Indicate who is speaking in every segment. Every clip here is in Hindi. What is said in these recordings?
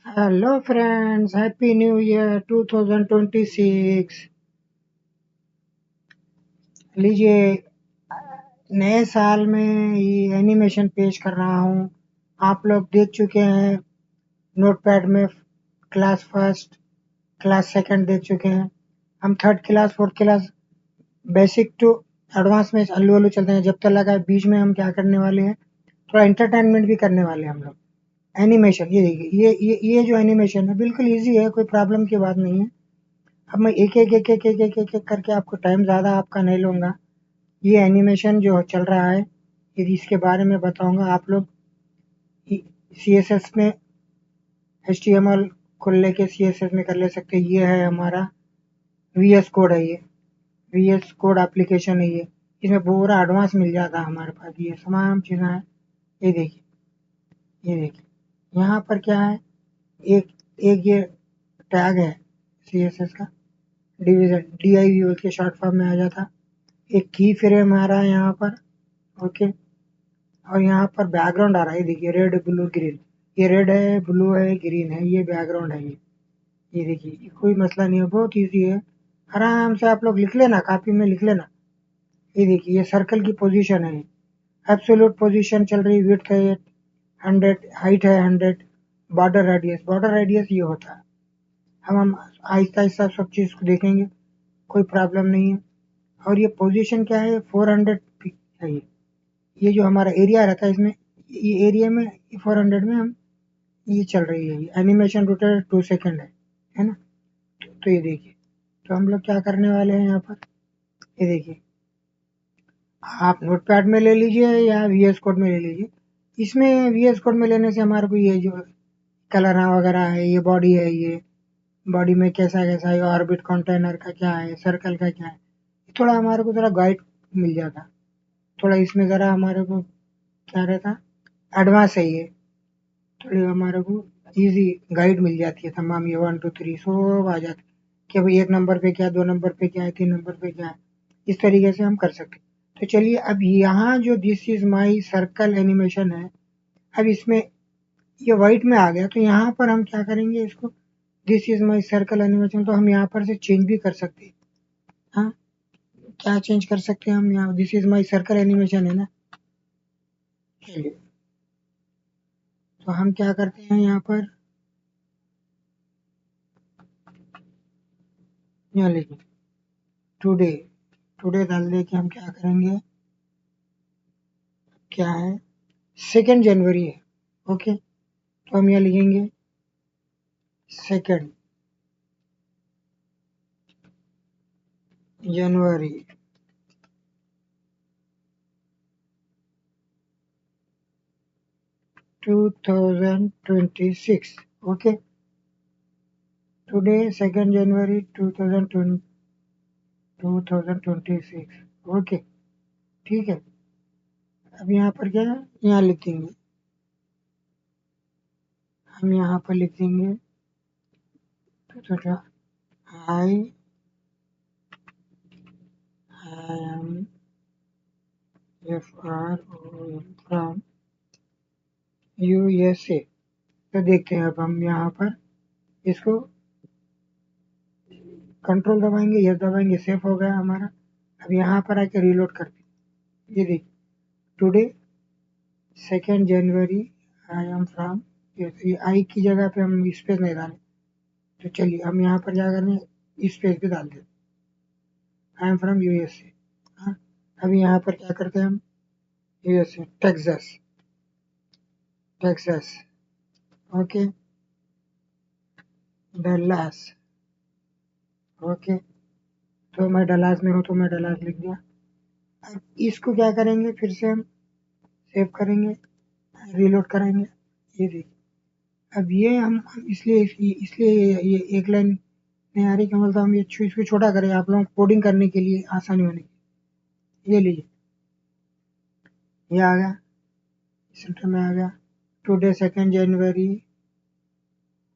Speaker 1: Hello friends, happy new year 2026। लीजिए, नए साल में ये एनिमेशन पेश कर रहा हूँ। आप लोग देख चुके हैं नोटपैड में क्लास फर्स्ट, क्लास सेकंड देख चुके हैं। हम third class, fourth class, basic to advance में अल्लू अल्लू चलते हैं। जब तक लगा है बीच में हम क्या करने वाले हैं, थोड़ा एंटरटेनमेंट भी करने वाले हैं हम लोग। एनिमेशन, ये देखिए, ये जो एनिमेशन है बिल्कुल इजी है, कोई प्रॉब्लम की बात नहीं है। अब मैं एक-एक करके आपको टाइम ज़्यादा आपका नहीं लूँगा। ये एनिमेशन जो चल रहा है, यदि इसके बारे में बताऊँगा। आप लोग CSS में HTML खोल लेके CSS में कर ले सकते हैं। ये है हमारा VS कोड है ये। VS कोड एप्लीकेशन है ये। इसमें पूरा एडवांस मिल जाता है हमारे पास। ये तमाम चीज़ें हैं। ये देखिए, ये देखिए। यहाँ पर क्या है, एक एक ये टैग है CSS का, डिवीज़न, DIV के शॉर्ट फॉर्म में आ जाता। एक की फ्रेम आ रहा है यहाँ पर, ओके। और यहाँ पर बैकग्राउंड आ रहा है, देखिए, रेड ब्लू ग्रीन। ये रेड है, ब्लू है, ग्रीन है, ये बैकग्राउंड है ये देखिए, ये कोई मसला नहीं है, बहुत इजी है। आराम से आप लोग लिख लेना, कॉपी में लिख लेना। ये देखिए, ये सर्कल की पोजीशन है। एब्सोल्यूट पोजीशन चल रही, विड्थ है 100, हाइट है 100, बॉर्डर रेडियस ये होता है। हम आहिस्ता आहिस्ता सब चीज़ को देखेंगे, कोई प्रॉब्लम नहीं है। और ये पोजीशन क्या है, 400 है ये जो हमारा एरिया रहता है इसमें, ये एरिया में 400 में हम ये चल रही है। ये एनिमेशन रोटेट 2 सेकंड है ना। तो ये देखिए, तो हम लोग क्या करने वाले हैं यहाँ पर, ये देखिए, आप नोटपैड में ले लीजिए या VS कोड में ले लीजिए। इसमें VS कोड में लेने से हमारे को ये जो कलर वगैरह है, ये बॉडी है, ये बॉडी में कैसा कैसा है, ऑर्बिट कंटेनर का क्या है, सर्कल का क्या है, थोड़ा हमारे को थोड़ा गाइड मिल जाता। थोड़ा इसमें ज़रा हमारे को क्या रहता, एडवांस है ये। थोड़ी हमारे को ईज़ी गाइड मिल जाती है, तमाम ये 1, 2, 3 सब आ जाते कि भाई 1 नंबर पे क्या है, 2 नंबर पे क्या है, 3 नंबर पे क्या है। इस तरीके से हम कर सकते हैं। तो चलिए, अब यहाँ जो this is my circle animation है, अब इसमें ये व्हाइट में आ गया, तो यहाँ पर हम क्या करेंगे इसको, this is my circle animation, तो हम यहाँ पर से चेंज भी कर सकते हैं। हाँ, क्या चेंज कर सकते हैं हम यहाँ, this is my circle animation है ना। चलिए, तो हम क्या करते हैं यहाँ पर, यहाँ लिखिए टुडे। टुडे डाल दे के हम क्या करेंगे, क्या है, 2 जनवरी है, ओके। तो हम यहाँ लिखेंगे 2 जनवरी 2026, ओके। टुडे 2 जनवरी 2020, 2026, ओके, ठीक है। अब यहाँ पर क्या है, यहाँ लिख देंगे, हम यहाँ पर लिख देंगे high, I am FROM from USA। तो देखते हैं, अब हम यहाँ पर इसको कंट्रोल दबाएंगे, यस दबाएंगे, सेफ हो गया हमारा। अब यहाँ पर आके रीलोड करते हैं, ये देखिए, today 2 January I am from, ये आई की जगह पे हम स्पेस नहीं डालें। तो चलिए, हम यहाँ पर जा कर स्पेस भी डाल देते, आई एम फ्रॉम USA। हाँ, अभी यहाँ पर क्या करते हैं हम, USA Texas, Texas, okay, Dallas, okay. तो मैं डलास में हूँ तो मैं डलास लिख दिया। अब इसको क्या करेंगे, फिर से हम सेव करेंगे, रीलोड कराएंगे, ये देखिए। अब ये हम इसलिए ये एक लाइन नहीं आ रही कि मतलब हम ये इसको छोटा करें आप लोगों को कोडिंग करने के लिए आसानी होने की। ये लीजिए, ये आ गया, सेंटर में आ गया। Today 2 January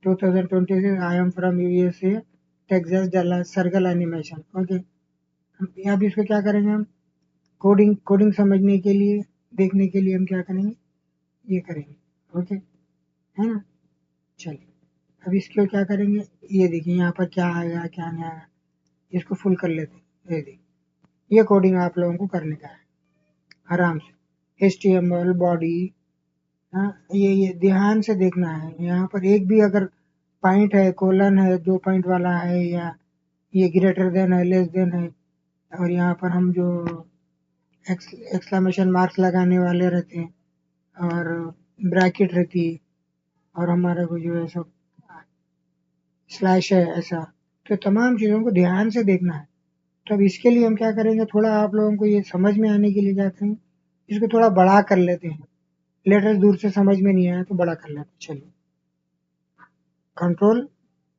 Speaker 1: 2026, I am from USA, Texas, Dallas, circle animation, okay. अब इसको क्या करेंगे हम, कोडिंग कोडिंग समझने के लिए, देखने के लिए हम क्या करेंगे, ये करेंगे, ओके, है ना। चलिए, अब इसको क्या करेंगे, ये देखिए यहाँ पर क्या आएगा क्या नहीं आएगा, इसको फुल कर लेते हैं। ये देखिए ये कोडिंग आप लोगों को करने का है आराम से, HTML बॉडी। हाँ, ये ध्यान से देखना है। यहाँ पर एक भी अगर पॉइंट है, कोलन है, 2 पॉइंट वाला है, या ये ग्रेटर देन है, लेस देन है, और यहाँ पर हम जो एक्सक्लेमेशन मार्क्स लगाने वाले रहते हैं और ब्रैकेट रहती है, और हमारा को जो है सब स्लैश है ऐसा, तो तमाम चीज़ों को ध्यान से देखना है। तो अब इसके लिए हम क्या करेंगे, थोड़ा आप लोगों को ये समझ में आने के लिए क्या करेंगे, इसको थोड़ा बड़ा कर लेते हैं। लेटर्स दूर से समझ में नहीं आया तो बड़ा कर लेते हैं। चलिए कंट्रोल,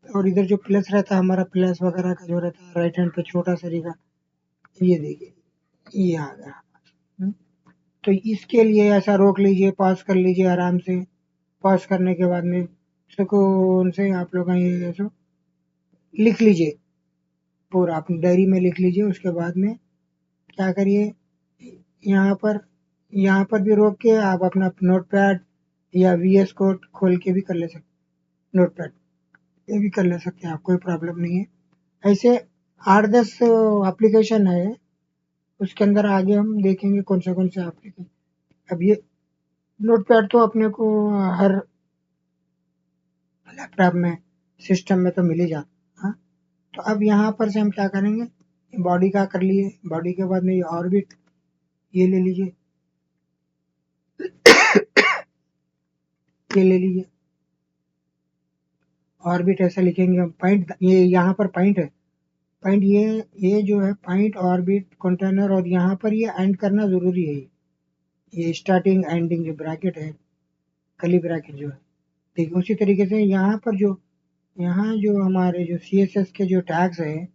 Speaker 1: और इधर जो प्लस रहता है हमारा, प्लस वगैरह का जो रहता है राइट हैंड पे छोटा सरीका, ये देखिए ये आ गया। हम्म, तो इसके लिए ऐसा रोक लीजिए, पॉज कर लीजिए आराम से। पॉज करने के बाद में सुकून से आप लोग ये सब लिख लीजिए, पूरा अपनी डायरी में लिख लीजिए। उसके बाद में क्या करिए, यहाँ पर यहाँ पर भी रोक के आप अपना नोटपैड या VS कोड खोल के भी कर ले सकते, नोटपैड ये भी कर ले सकते हैं आप, कोई प्रॉब्लम नहीं है। ऐसे 8-10 एप्लीकेशन है, उसके अंदर आगे हम देखेंगे कौन से एप्लीकेशन। अब ये नोटपैड तो अपने को हर लैपटॉप में, सिस्टम में तो मिल ही जाता। हाँ, तो अब यहाँ पर से हम क्या करेंगे, बॉडी का कर लिए, बॉडी के बाद में ये ऑर्बिट ये ले लीजिए, ये ले लीजिए ऑर्बिट, ऐसा लिखेंगे हम। पॉइंट ये यहाँ पर पॉइंट है, पॉइंट ये जो है पॉइंट ऑर्बिट कंटेनर, और यहाँ पर ये एंड करना जरूरी है। ये स्टार्टिंग एंडिंग जो ब्रैकेट है, कली ब्रैकेट जो है, देखिए उसी तरीके से यहाँ जो हमारे जो CSS के जो टैग्स है,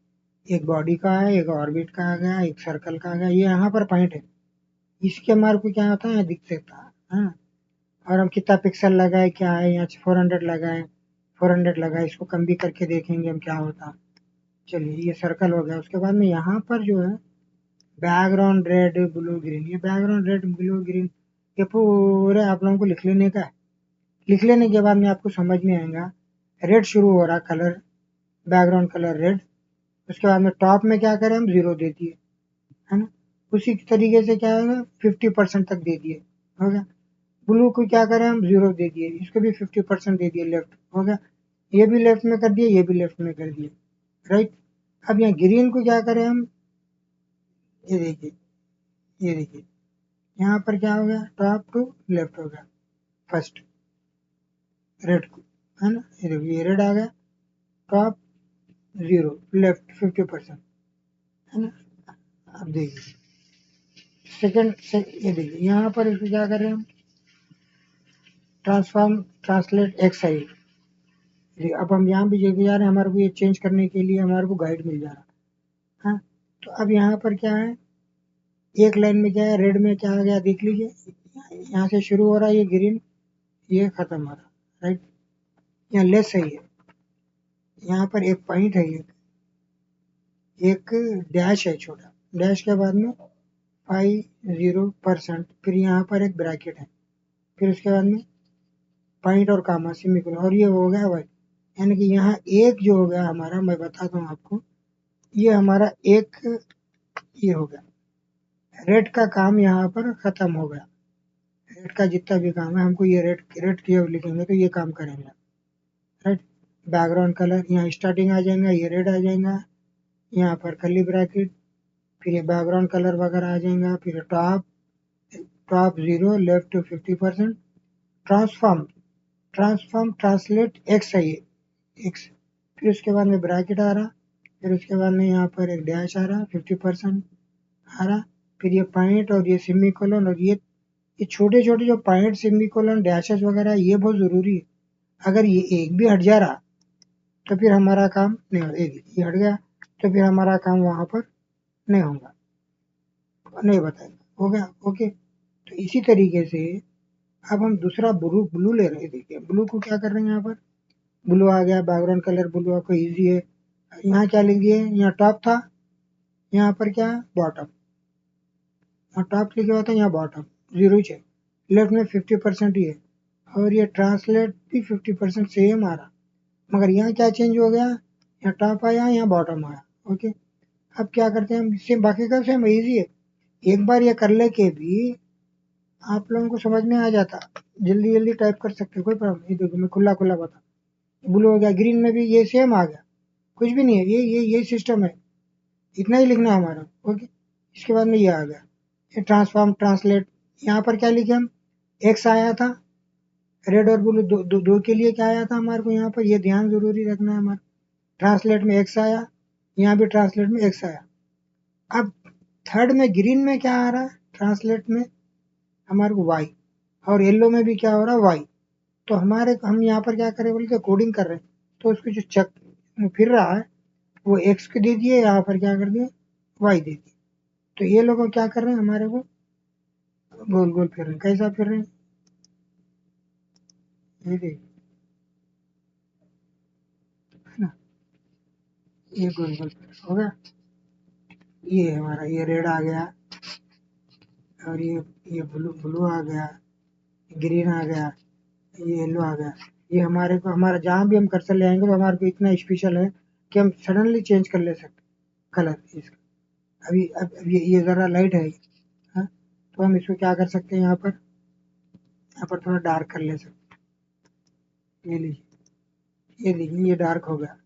Speaker 1: एक बॉडी का है, एक ऑर्बिट का आ गया, एक सर्कल का आ गया, ये यहाँ पर पॉइंट है। इसके हमारे को क्या होता है, दिख सकता है। हाँ, और हम कितना पिक्सल लगाए, क्या है, यहाँ 400 लगाए, 400 लगाए, इसको कम भी करके देखेंगे हम क्या होता। चलिए ये सर्कल हो गया। उसके बाद में यहाँ पर जो है बैकग्राउंड रेड ब्लू ग्रीन, ये बैकग्राउंड रेड ब्लू ग्रीन ये पूरे आप लोगों को लिख लेने का है। लिख लेने के बाद में आपको समझ में आएगा, रेड शुरू हो रहा कलर, बैकग्राउंड कलर रेड। उसके बाद में टॉप में क्या करें हम, 0 दे दिए, है ना। उसी तरीके से क्या है, 50% तक दे दिए, हो गया। ब्लू को क्या करें हम, 0 दे दिए, इसको भी 50% दे दिए, लेफ्ट हो गया। ये भी लेफ्ट में कर दिए, ये भी लेफ्ट में कर दिए, राइट। अब यहाँ ग्रीन को क्या करें हम, ये देखिए, ये देखिए यहाँ पर क्या हो गया, टॉप टू लेफ्ट हो गया फर्स्ट, रेड को, है ना। ये देखिए ये रेड आ गया, टॉप 0 लेफ्ट 50%, है ना। अब देखिए सेकंड से, ये देखिए यहाँ पर इसको क्या करें हम, ट्रांसफॉर्म ट्रांसलेट एक साइड। अब हम यहाँ भी देखे जा रहे हैं, हमारे को ये चेंज करने के लिए हमारे को गाइड मिल जा रहा है। हाँ, तो अब यहाँ पर क्या है, एक लाइन में क्या है, रेड में क्या आ गया देख लीजिए, यहाँ से शुरू हो रहा है ये ग्रीन, ये खत्म हो रहा, राइट। यहाँ लेस है, ये यहाँ पर एक पॉइंट है, एक डैश है छोटा, डैश के बाद में 50%, फिर यहाँ पर एक ब्रैकेट है, फिर उसके बाद में पॉइंट और कामा सेमीकोलन, और ये हो गया भाई। यानी कि यहाँ एक जो हो गया हमारा, मैं बताता हूँ आपको, ये हमारा एक ये हो गया, रेड का काम यहाँ पर खत्म हो गया। रेड का जितना भी काम है, हमको ये रेड रेड की लिखेंगे तो ये काम करेंगे, राइट। बैकग्राउंड कलर यहाँ स्टार्टिंग आ जाएगा, ये रेड आ जाएगा, यहाँ पर कर्ली ब्रैकेट, फिर ये बैकग्राउंड कलर वगैरह आ जाएगा, फिर top top 0 left 50%, transform transform translate x है ये, एक्स, फिर उसके बाद में ब्रैकेट आ रहा, फिर उसके बाद में यहाँ पर एक डैश आ रहा 50% आ रहा, फिर ये पॉइंट और ये सेमी कोलन, और ये छोटे छोटे जो पॉइंट सेमी कोलन डैशेस वगैरह ये बहुत जरूरी है। अगर ये एक भी हट जा रहा तो फिर हमारा काम नहीं होगा, ये हट गया तो फिर हमारा काम वहां पर नहीं होगा, नहीं बताएगा, हो गया, ओके। तो इसी तरीके से अब हम दूसरा ब्लू ब्लू ले रहे हैं, देखिए ब्लू को क्या कर रहे हैं, यहाँ पर ब्लू आ गया, बैकग्राउंड कलर ब्लू, आपको इजी है। यहाँ क्या लिख दिए, यहाँ टॉप था, यहाँ पर क्या बॉटम, और टॉप लिखे हुआ था, यहाँ बॉटम 0 है, लेफ्ट में 50% ही है, और ये ट्रांसलेट भी 50% सेम आ रहा, मगर यहाँ क्या चेंज हो गया, यहाँ टॉप आया, यहाँ बॉटम आया। ओके, अब क्या करते हैं हम, सेम बाकी का सेम इजी है। एक बार ये कर लेके भी आप लोगों को समझ में आ जाता, जल्दी जल्दी टाइप कर सकते, कोई प्रॉब्लम नहीं। देखो मैं खुला खुला बता, ब्लू हो गया, ग्रीन में भी ये सेम आ गया, कुछ भी नहीं है, ये सिस्टम है, इतना ही लिखना है हमारा। ओके, इसके बाद में ये आ गया, ये ट्रांसफॉर्म ट्रांसलेट। यहाँ पर क्या लिखे हम, एक्स आया था, रेड और ब्लू दो के लिए क्या आया था हमारे को, यहाँ पर ये ध्यान जरूरी रखना है हमारा। ट्रांसलेट में एक्स आया, यहाँ भी ट्रांसलेट में एक्स आया। अब थर्ड में ग्रीन में क्या आ रहा है, ट्रांसलेट में हमारे को वाई, और येलो में भी क्या हो रहा है, वाई। तो हमारे हम यहाँ पर क्या करें बोलते, कोडिंग कर रहे हैं, तो उसको जो चक फिर रहा है वो एक्स को दे दिए, यहाँ पर क्या कर दिए, वाई दे दिए। तो ये लोग क्या कर रहे हैं, हमारे को गोल गोल फिर रहे हैं। कैसा फिर रहे हैं, ये देखिए, है ना, ये गोल गोल हो गया। ये हमारा ये रेड आ गया, और ये ब्लू ब्लू आ गया, ग्रीन आ गया, ये येलो आ गया। ये हमारे को, हमारा जहाँ भी हम कर्सर ले आएंगे तो हमारे को इतना स्पेशल है कि हम सडनली चेंज कर ले सकते कलर इसका। अब ये ज़रा लाइट है, हाँ, तो हम इसको क्या कर सकते हैं, यहाँ पर थोड़ा डार्क कर ले सकते हैं। ये लीजिए, ये देखिए, ये डार्क हो गया।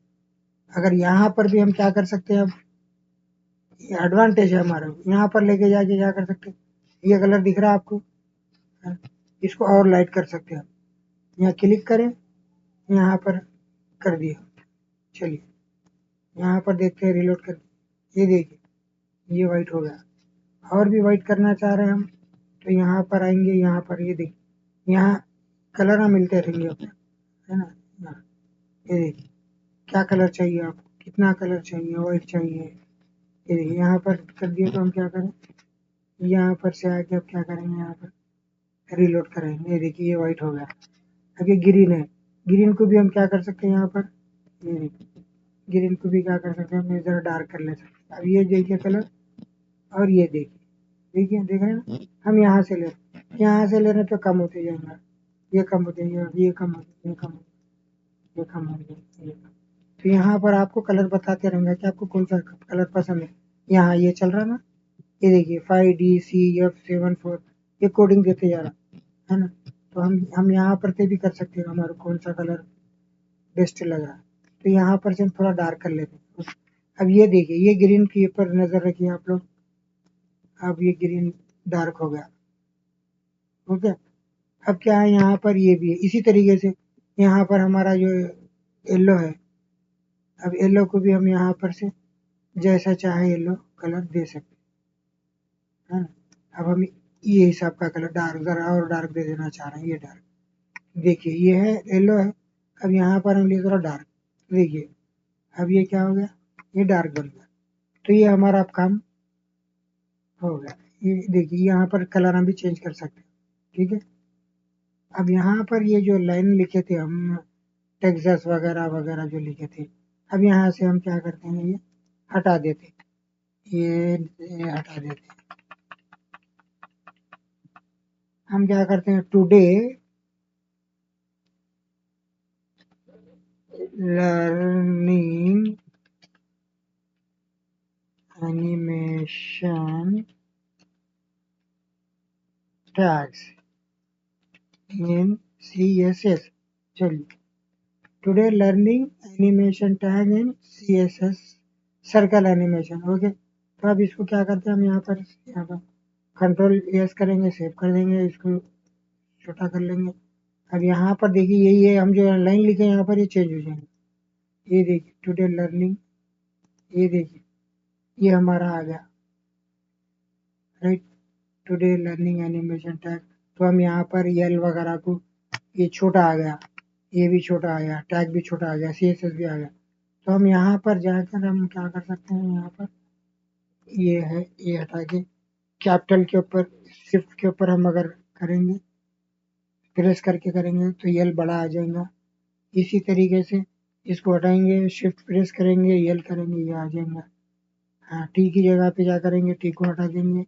Speaker 1: अगर यहाँ पर भी हम क्या कर सकते हैं, अब ये एडवांटेज है हमारा, यहाँ पर लेके जाके क्या कर सकते हैं, ये कलर दिख रहा है आपको, हाँ, इसको और लाइट कर सकते हैं। यहाँ क्लिक करें, यहाँ पर कर दिया, चलिए यहाँ पर देखते हैं, रिलोड कर, ये देखिए ये वाइट हो गया। और भी वाइट करना चाह रहे हैं हम, तो यहाँ पर आएंगे, यहाँ पर ये देखिए, यहाँ कलर ना मिलते रहेंगे अपने, है ना, यहाँ ये देखिए क्या कलर चाहिए आपको, कितना कलर चाहिए, वाइट चाहिए, ये देखिए यहाँ पर कर दिए। तो हम क्या करें, यहाँ पर से आके अब क्या करेंगे, यहाँ पर रिलोड करेंगे, ये देखिए ये वाइट हो गया। अब ये ग्रीन है, ग्रीन को भी हम क्या कर सकते हैं, यहाँ पर ये देखिए, ग्रीन को भी क्या कर सकते हैं, हम जरा डार्क कर ले सकते हैं। अब ये देखिए कलर, और ये देखिए, देखिए देख रहे हैं ना, हम यहाँ से ले रहे हैं, यहाँ से ले रहे हैं तो कम होते जाएंगे, ये कम होते जाएंगे, ये कम होते, ये कम होते, ये कम हो गया, ये कम। तो यहाँ पर आपको कलर बताते रहेंगे कि आपको कौन सा कलर पसंद है। यहाँ ये चल रहा ना, ये देखिए 5DC F74, ये कोडिंग देते जा रहा है ना। तो हम यहाँ पर से भी कर सकते हैं, हमारा कौन सा कलर बेस्ट लग रहा है। तो यहाँ पर से हम थोड़ा डार्क कर लेते हैं। अब ये देखिए, ये ग्रीन के ऊपर नजर रखिए आप लोग, अब ये ग्रीन डार्क हो गया। ओके, अब क्या है, यहाँ पर ये भी है इसी तरीके से। यहाँ पर हमारा जो येलो है, अब येलो को भी हम यहाँ पर से जैसा चाहे येलो कलर दे सकते हैं, है ना। अब हम ये हिसाब का कलर डार्क, जरा और डार्क दे देना चाह रहे हैं, ये डार्क देखिए, ये है येलो है। अब यहाँ पर हम लिए थोड़ा डार्क, देखिए अब ये क्या हो गया, ये डार्क बन गया। तो ये हमारा अब काम हो गया। ये देखिए यहाँ पर कलर हम भी चेंज कर सकते हैं, ठीक है। अब यहाँ पर ये जो लाइन लिखे थे हम, टेक्सास वगैरह वगैरह जो लिखे थे, अब यहाँ से हम क्या करते हैं, ये हटा देते, ये हटा देते। हम क्या करते हैं, टुडे लर्निंग एनिमेशन टैग्स इन CSS। चलिए, today learning animation tag in CSS circle animation. Okay, तो अब इसको क्या करते हैं हम, यहाँ पर कंट्रोल एस करेंगे, सेव कर देंगे, इसको छोटा कर लेंगे। अब यहाँ पर देखिए, यही है, हम जो लाइन लिखे यहाँ पर ये चेंज हो जाएंगे। ये देखिए टुडे लर्निंग, ये देखिए ये हमारा आ गया, right, today learning animation tag. तो हम यहाँ पर यल वगैरह को, ये छोटा आ गया, ये भी छोटा आ गया, टैग भी छोटा आ गया, CSS भी आ गया। तो हम यहाँ पर जाकर हम क्या कर सकते हैं, यहाँ पर ये है, ये हटा के कैपिटल के ऊपर, शिफ्ट के ऊपर हम अगर करेंगे, प्रेस करके करेंगे तो यल बड़ा आ जाएगा। इसी तरीके से इसको हटाएंगे, शिफ्ट प्रेस करेंगे, यल करेंगे, ये आ जाएगा। हाँ, टी की जगह पे क्या करेंगे, टी को हटा देंगे,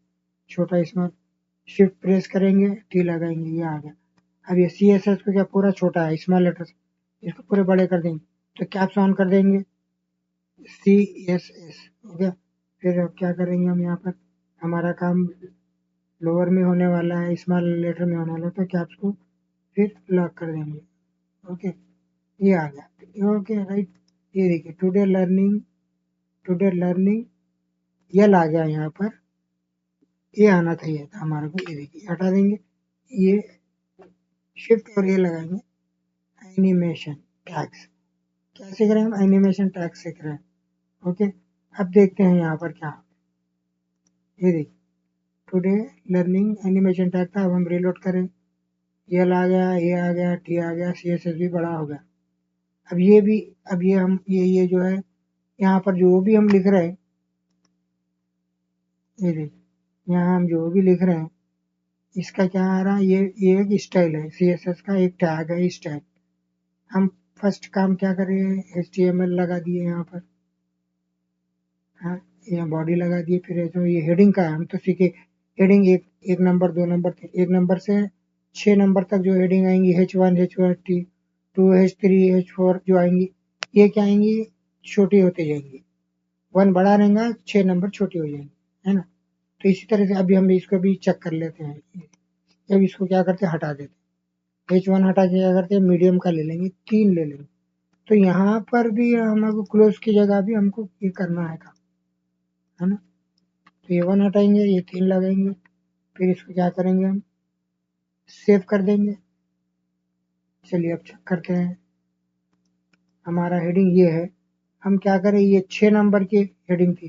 Speaker 1: छोटा इसमें शिफ्ट प्रेस करेंगे, टी लगाएंगे, ये आ गया। अब ये CSS को क्या पूरा छोटा है, स्मॉल लेटर्स, इसको पूरे बड़े कर देंगे, तो कैप्स ऑन कर देंगे CSS, ओके। फिर अब क्या करेंगे हम यहाँ पर, हमारा काम लोअर में होने वाला है, स्मॉल लेटर में होने वाला है, तो कैप्स को फिर लॉक कर देंगे, ओके। ये आ गया, ओके राइट। ये देखिए टुडे लर्निंग यल आ गया यहाँ पर, ये आना चाहिए था हमारे को, ये देखिए हटा देंगे, ये शिफ्ट और ये लगाएंगे एनिमेशन टैग्स। क्या सीख रहे हैं हम, एनिमेशन टैग्स सीख रहे हैं, ओके। अब देखते हैं यहाँ पर क्या, ये देखिए टुडे लर्निंग एनिमेशन टैग था, अब हम रीलोड करें, यल आ गया, ए आ गया, टी आ गया, CSS भी बड़ा हो गया। अब ये भी, अब ये हम ये जो है यहाँ पर जो भी हम लिख रहे हैं, ये देखिए यहाँ हम जो भी लिख रहे हैं, इसका क्या आ रहा है, ये एक स्टाइल है, CSS का एक टैग है स्टाइल। हम फर्स्ट काम क्या करें, HTML लगा दिए यहाँ पर, हाँ, यहाँ बॉडी लगा दिए, फिर ये हेडिंग का है, हम तो सीखे हेडिंग एक नंबर, 2 नंबर, 1 नंबर से 6 नंबर तक जो हेडिंग आएंगी, H1 H2 H3 H4 जो आएंगी, ये क्या आएंगी, छोटी होती जाएंगी, 1 बड़ा रहेगा, 6 नंबर छोटी हो जाएंगी, है ना। तो इसी तरह से अभी हम इसको भी चेक कर लेते हैं, जब इसको क्या करते हैं, हटा देते हैं, H1 हटा के क्या करते हैं, मीडियम का ले लेंगे, 3 ले लेंगे। तो यहाँ पर भी हमको क्लोज की जगह भी हमको ये करना है काम, है ना। तो ये 1 हटाएंगे, ये 3 लगाएंगे, फिर इसको क्या करेंगे, हम सेव कर देंगे। चलिए अब चेक करते हैं, हमारा हेडिंग ये है, हम क्या करें, ये 6 नंबर की हेडिंग थी,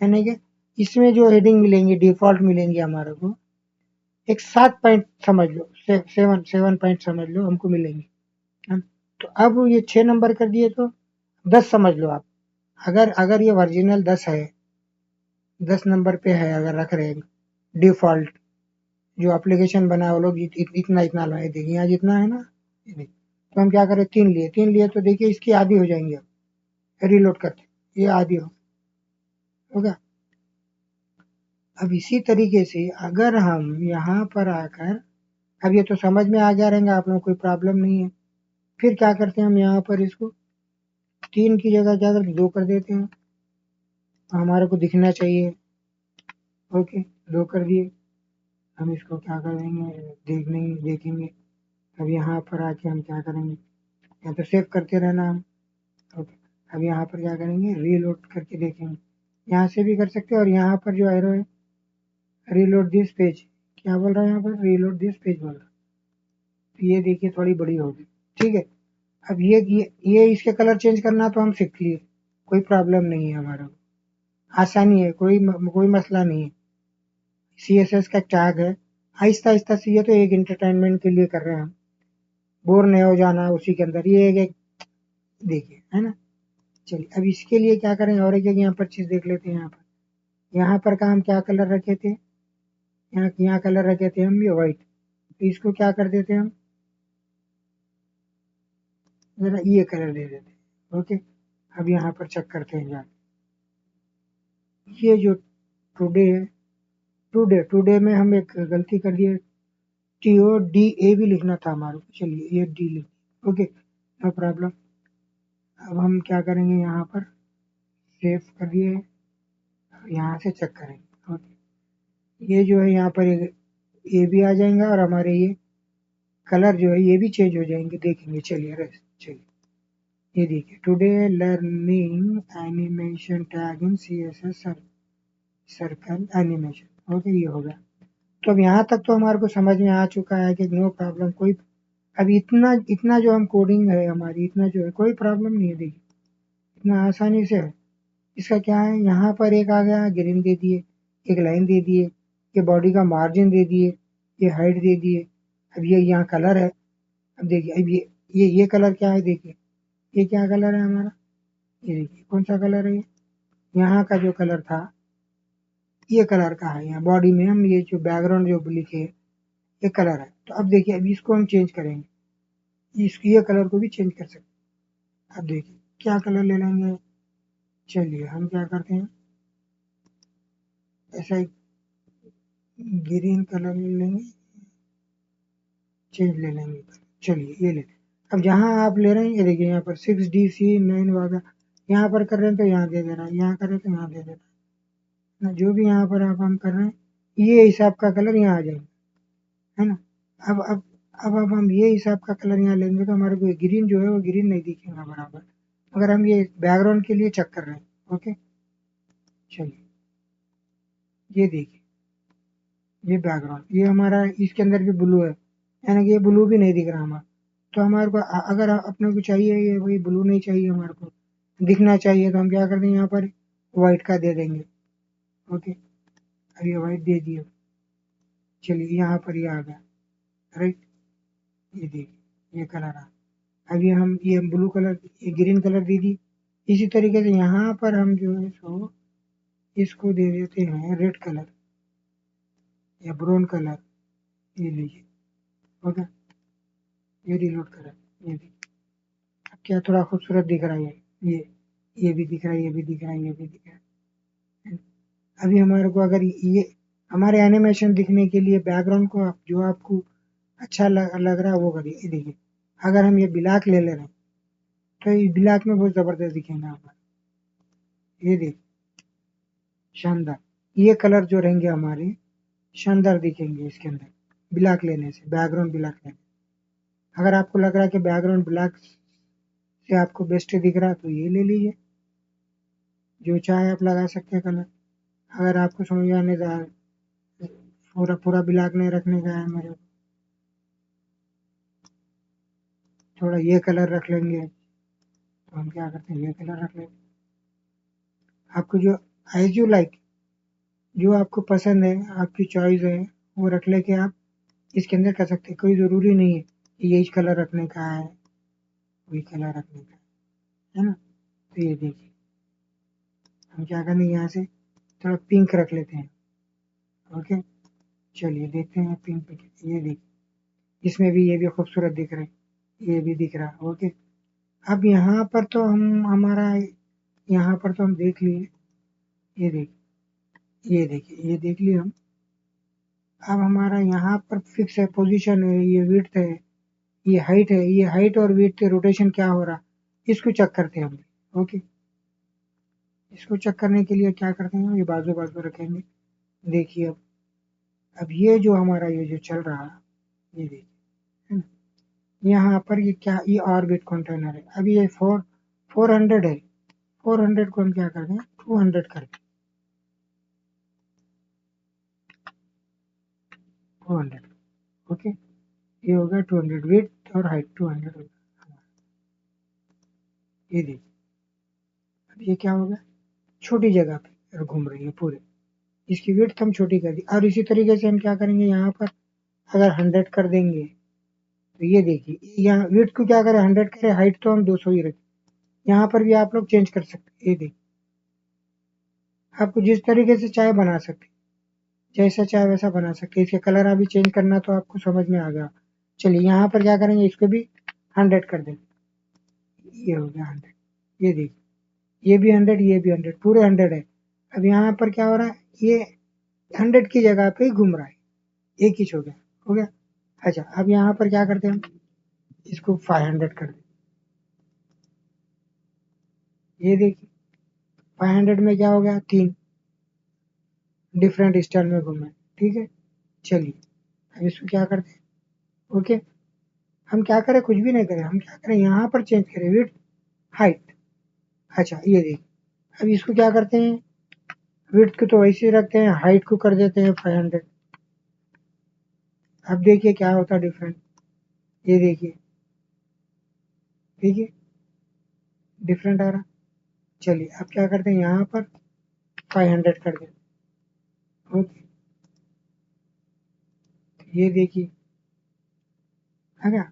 Speaker 1: यानी कि इसमें जो हेडिंग मिलेंगी डिफॉल्ट मिलेंगी हमारे को, एक 7 पॉइंट समझ लो, 7 पॉइंट समझ लो हमको मिलेंगे, है ना? तो अब ये 6 नंबर कर दिए तो 10 समझ लो आप, अगर अगर ये ओरिजिनल 10 है, 10 नंबर पे है, अगर रख रहे हैं डिफॉल्ट, जो एप्लीकेशन बना है वो लोग इतना इतना लाए, देखिए यहाँ जितना है ना, ये देखिए। तो हम क्या करें, 3 लिए तो देखिए इसकी आधी हो जाएंगे, अब रीलोड करते ये आधी होगा। अब इसी तरीके से अगर हम यहाँ पर आकर, अब ये तो समझ में आ गया रहेगा आप लोगों को, कोई प्रॉब्लम नहीं है। फिर क्या करते हैं, हम यहाँ पर इसको 3 की जगह क्या करते 2 कर देते हैं, हमारे को दिखना चाहिए, ओके। 2 कर दिए, हम इसको क्या करेंगे, देखेंगे। अब यहाँ पर आके हम क्या करेंगे, या तो सेव करते रहना हम, ओके। अब यहाँ पर क्या करेंगे, रीलोड करके देखेंगे, यहाँ से भी कर सकते हैं, और यहाँ पर जो एरो है, रीलोड दिस पेज, क्या बोल रहा है यहाँ पर, रीलोड दिस पेज बोल रहा है, तो ये देखिए थोड़ी बड़ी होगी, ठीक है। अब ये इसके कलर चेंज करना तो हम सीख लिए, कोई प्रॉब्लम नहीं है हमारा, आसानी है, कोई मसला नहीं है। CSS का टैग है, आहिस्ता आहिस्ता से, ये तो एक एंटरटेनमेंट के लिए कर रहे हैं हम, बोर नहीं हो जाना उसी के अंदर, ये एक देखिए, है ना। चलिए अब इसके लिए क्या करें, और एक यहाँ पर चीज देख लेते हैं, यहाँ पर का हम क्या कलर रखे थे, यहाँ कलर रखे थे हम ये व्हाइट, तो इसको क्या कर देते हैं हम, जरा ये कलर दे देते हैं, ओके। अब यहाँ पर चेक करते हैं जाके, ये जो टुडे है, टुडे में हम एक गलती कर दिए, TODA भी लिखना था हमारे को, चलिए ये डी लिख, ओके, नो प्रॉब्लम। अब हम क्या करेंगे, यहाँ पर सेव कर दिए, यहाँ से चेक करेंगे, ओके। ये जो है यहाँ पर ये भी आ जाएगा, और हमारे ये कलर जो है ये भी चेंज हो जाएंगे, देखेंगे, चलिए रेस्ट, चलिए ये देखिए, today learning animation tag in CSS circle animation, okay, ये हो गया। तो अब यहाँ तक तो हमारे को समझ में आ चुका है कि नो प्रॉब्लम, कोई अब इतना इतना जो हम कोडिंग है हमारी, इतना जो है कोई प्रॉब्लम नहीं है, देखिए इतना आसानी से है। इसका क्या है, यहाँ पर एक आ गया ग्रीन दे दिए, एक लाइन दे दिए, ये बॉडी का मार्जिन दे दिए, ये हाइट दे दिए। अब ये यहाँ कलर है, अब देखिए, अब ये कलर क्या है, देखिए ये क्या कलर है हमारा, ये देखिए कौन सा कलर है, ये यहाँ का जो कलर था ये कलर का है, यहाँ बॉडी में हम ये जो बैकग्राउंड जो लिखे ये कलर है। तो अब देखिए, अब इसको हम चेंज करेंगे, इसकी ये कलर को भी चेंज कर सकते हैं। अब देखिए क्या कलर ले लेंगे, चलिए हम क्या करते हैं, ऐसा एक ग्रीन कलर ले लेंगे, चेंज ले लेंगे, चलिए ये ले, अब जहाँ आप ले रहे हैं ये देखिए यहाँ पर 6DC9 वगैरह यहाँ पर कर रहे हैं तो यहाँ दे दे रहा है, यहाँ कर रहे हैं तो यहाँ दे दे रहा है। जो भी यहाँ पर आप हम कर रहे हैं ये हिसाब का कलर यहाँ आ जाएगा, है ना। अब अब अब हम ये हिसाब का कलर यहाँ लेंगे तो हमारे को ग्रीन जो है वो ग्रीन नहीं दिखेगा बराबर, अगर हम ये बैकग्राउंड के लिए चेक कर रहे हैं। ओके चलिए ये देखिए ये बैकग्राउंड ये हमारा इसके अंदर भी ब्लू है, यानी कि ये ब्लू भी नहीं दिख रहा हमारा। तो हमारे को अगर अपने को चाहिए ये वही ब्लू नहीं चाहिए, हमारे को दिखना चाहिए तो हम क्या करते हैं यहाँ पर व्हाइट का दे देंगे। ओके अब ये व्हाइट दे दिए, चलिए यहाँ पर ये आ गया राइट, ये देखिए ये कलर आ। अब ये ब्लू कलर ये ग्रीन कलर दे दी। इसी तरीके से यहाँ पर हम जो है सो इसको दे देते हैं रेड कलर या ब्राउन कलर, ये लीजिए। ओके ये रिलोड करें, ये देखिए अब क्या थोड़ा खूबसूरत दिख रहा है, ये भी दिख रहा है, ये भी दिख रहा है, ये भी दिख रहा है। अभी हमारे को अगर ये हमारे एनिमेशन दिखने के लिए बैकग्राउंड को आप जो आपको अच्छा लग रहा है वो करिए। ये देखिए अगर हम ये ब्लैक ले रहे हैं तो ये ब्लैक में बहुत ज़बरदस्त दिखेगा हमारा, ये देखिए शानदार। ये कलर जो रहेंगे हमारे शानदार दिखेंगे इसके अंदर ब्लैक लेने से, बैकग्राउंड ब्लैक लेने। अगर आपको लग रहा है कि बैकग्राउंड ब्लैक से आपको बेस्ट दिख रहा है तो ये ले लीजिए, जो चाहे आप लगा सकते हैं कलर। अगर आपको समझ में आने का पूरा पूरा ब्लैक नहीं रखने का है मेरे को, थोड़ा ये कलर रख लेंगे, तो हम क्या करते हैं ये कलर रख लेंगे। आपको जो एज यू लाइक, जो आपको पसंद है आपकी चॉइस है वो रख लेके आप इसके अंदर कर सकते हैं। कोई ज़रूरी नहीं है कि यही कलर रखने का है, वही कलर रखने का है ना। तो ये देखिए हम क्या करेंगे यहाँ से थोड़ा पिंक रख लेते हैं। ओके चलिए देखते हैं पिंक पे, ये देखिए इसमें भी ये भी खूबसूरत दिख रहा है, ये भी दिख रहा है। ओके अब यहाँ पर तो हम हमारा यहाँ पर तो हम देख लिए, ये देखिए ये देख लिए हम। अब हमारा यहाँ पर फिक्स है, पोजीशन है, ये विड्थ है, ये हाइट है, ये हाइट और विड्थ रोटेशन क्या हो रहा इसको चेक करते हैं हम। ओके इसको चेक करने के लिए क्या करते हैं ये बाजू बाजू रखेंगे। देखिए अब ये जो हमारा ये जो चल रहा है ये देखिए, है ना। यहाँ पर ये क्या ये ऑर्बिट कंटेनर है, अभी ये 400 है, 400 को हम क्या कर दें 200 कर दें, 200। ओके ये होगा 200 विड्थ और हाइट 200 होगा। ये देखिए अब ये क्या होगा छोटी जगह पे घूम रही है पूरे, इसकी विड्थ हम छोटी कर दी। और इसी तरीके से हम क्या करेंगे यहाँ पर अगर 100 कर देंगे तो ये देखिए यहाँ विड्थ को क्या करें 100 करें, हाइट तो हम 200 ही रखें। यहाँ पर भी आप लोग चेंज कर सकते हैं, ये देखिए आपको जिस तरीके से चाहे बना सकते, जैसा चाहे वैसा बना सकते। इसके कलर अभी चेंज करना तो आपको समझ में आ गया। चलिए यहाँ पर क्या करेंगे इसको भी 100 कर देंगे, ये हो गया 100। ये देखिए ये भी 100 ये भी 100 पूरे 100 है। अब यहाँ पर क्या हो रहा है ये 100 की जगह पे घूम रहा है, एक ही हो गया। अच्छा अब यहाँ पर क्या करते हैं हम इसको 500 कर दें, ये देखिए 500 में क्या हो गया 3 डिफरेंट स्टाइल में घूमे, ठीक है। चलिए अब इसको क्या करते हैं। ओके हम क्या करें कुछ भी नहीं करें, हम क्या करें यहाँ पर चेंज करें विड्थ हाइट। अच्छा ये देखिए अब इसको क्या करते हैं विड्थ को तो वैसे ही रखते हैं, हाइट को कर देते हैं 500। अब देखिए क्या होता है डिफरेंट, ये देखिए डिफरेंट आ रहा। चलिए अब क्या करते हैं यहाँ पर 500 कर देते। ओके ये देखिए है ना,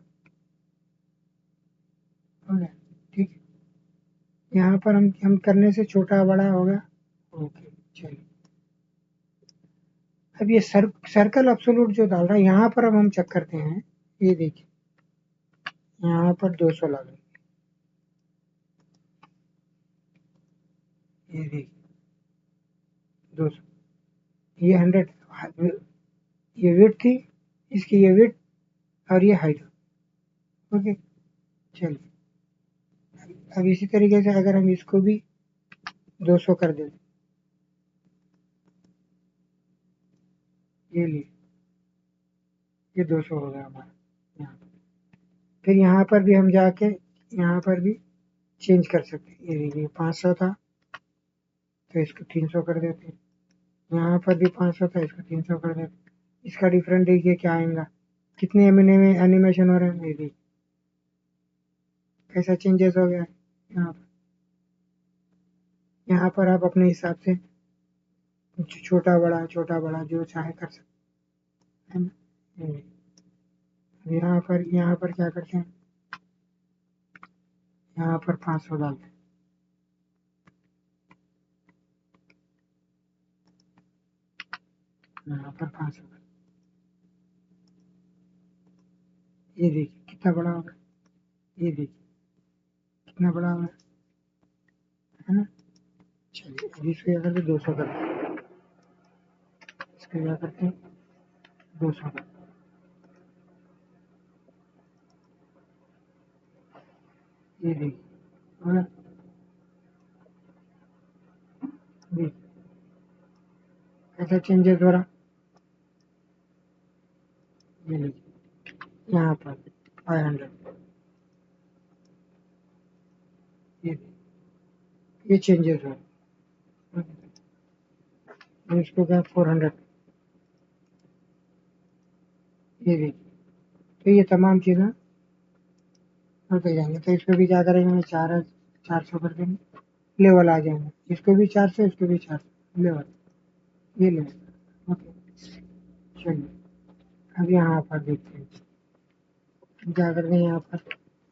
Speaker 1: हो गया ठीक है। यहाँ पर हम करने से छोटा बड़ा होगा। ओके चलिए अब ये सर्कल एब्सोल्यूट जो डाल रहा है यहाँ पर अब हम चेक करते हैं। ये देखिए यहाँ पर 200 लगा, ये देखिए 200, ये 100, ये विड्थ थी इसकी, ये विड्थ और ये हाइट। ओके चलिए अब इसी तरीके से अगर हम इसको भी 200 कर दें, ये लिए ये 200 हो गया हमारा यहाँ। फिर यहाँ पर भी हम जाके यहाँ पर भी चेंज कर सकते हैं। ये देखिए 500 था तो इसको 300 कर देते हैं, यहाँ पर भी 500 था इसको 300 कर देते हैं। इसका डिफरेंट देखिए क्या आएगा, कितने महीने में एनिमेशन हो रहे हैं, ये देखिए कैसा चेंजेस हो गया है। यहाँ पर आप अपने हिसाब से छोटा बड़ा जो चाहे कर सकते हैं ना। यहाँ पर क्या करते हैं, यहाँ पर 500 डालते हैं, यहाँ पर 500। ये देखिए कितना बड़ा होगा, ये देखिए कितना बड़ा होगा, है ना। चलिए अब इसको अगर 200 करते हैं, इसको क्या करते हैं 200 करते हैं। ये देखिए कैसा चेंजेस हो रहा, ये देखिए यहाँ पर 500, ये चेंजेस हो रहा। इसको क्या 400, ये देखिए तो ये तमाम चीज़ें होते जाएंगे। तो इसको भी क्या करेंगे, 400 कर देंगे, लेवल आ जाएंगे। इसको भी 400, इसको भी 400 लेवल, ये लेवल। ओके चलिए अब यहाँ पर देखते हैं क्या करते हैं, यहाँ पर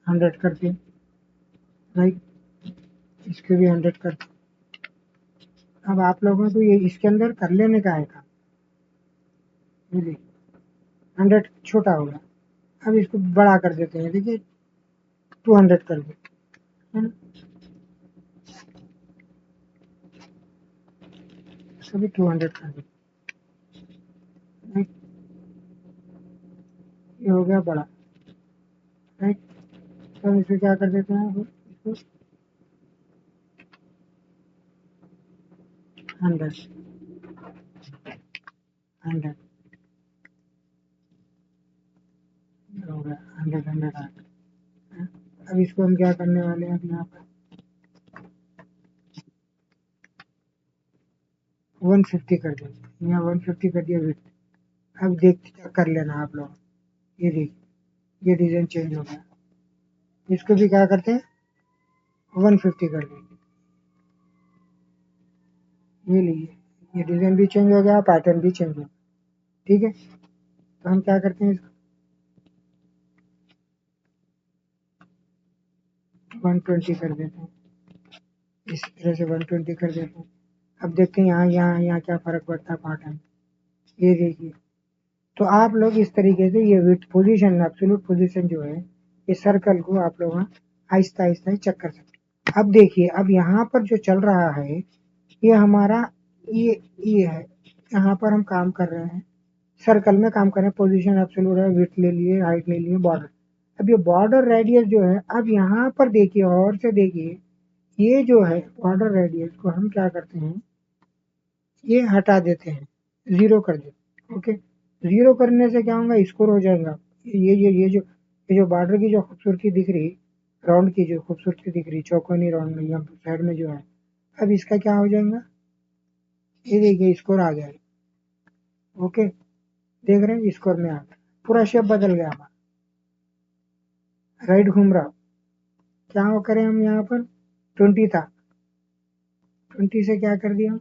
Speaker 1: 100 करते हैं, राइट, इसको भी 100 करते हैं। अब आप लोगों को ये इसके अंदर कर लेने का है काम, ये देखिए 100 छोटा होगा। अब इसको बड़ा कर देते हैं, देखिए 200 कर देते हैं, है ना। इसको भी 200 कर देते हैं, ये हो गया बड़ा, राइट। तो हम इसको क्या कर देते हैं, इसको 100 100 हो गया, 100 आ गया। अब इसको हम क्या करने वाले हैं, अब यहाँ पर 150 कर देंगे, यहाँ 150 कर दिया विड्थ। अब देख चेक कर लेना आप लोग, ये देखिए ये डिज़ाइन चेंज हो गया। इसको भी क्या करते हैं 150 कर देंगे, ये लीजिए ये डिज़ाइन भी चेंज हो गया, पैटर्न भी चेंज हो गया, ठीक है। तो हम क्या करते हैं, इसको 120 कर देते हैं, इस तरह से 120 कर देते हैं। अब देखते हैं यहाँ क्या फ़र्क पड़ता है पैटर्न, ये देखिए। तो आप लोग इस तरीके से ये विड्थ पोजीशन, एब्सोल्यूट पोजीशन जो है, इस सर्कल को आप लोग आहिस्ता आहिस्ता ही चेक कर सकते हैं। अब देखिए अब यहाँ पर जो चल रहा है ये हमारा ये है, यहाँ पर हम काम कर रहे हैं, सर्कल में काम कर रहे हैं, पोजीशन एब्सोल्यूट है, विड्थ ले लिए, हाइट ले लिए, बॉर्डर। अब ये बॉर्डर रेडियस जो है, अब यहाँ पर देखिए और से देखिए, ये जो है बॉर्डर रेडियस को हम क्या करते हैं, ये हटा देते हैं, ज़ीरो कर देते हैं। ओके, ज़ीरो करने से क्या होगा, स्कोर हो जाएगा। ये जो बॉर्डर की जो खूबसूरती दिख रही, राउंड की जो खूबसूरती दिख रही, चौकोनी राउंड में या साइड में जो है, अब इसका क्या हो जाएगा, ये देखिए स्कोर आ जाएगा। ओके देख रहे हैं स्कोर में आ गया, पूरा शेप बदल गया हमारा, राइट घूम रहा। क्या वो करें हम, यहाँ पर 20 था, 20 से क्या कर दिया,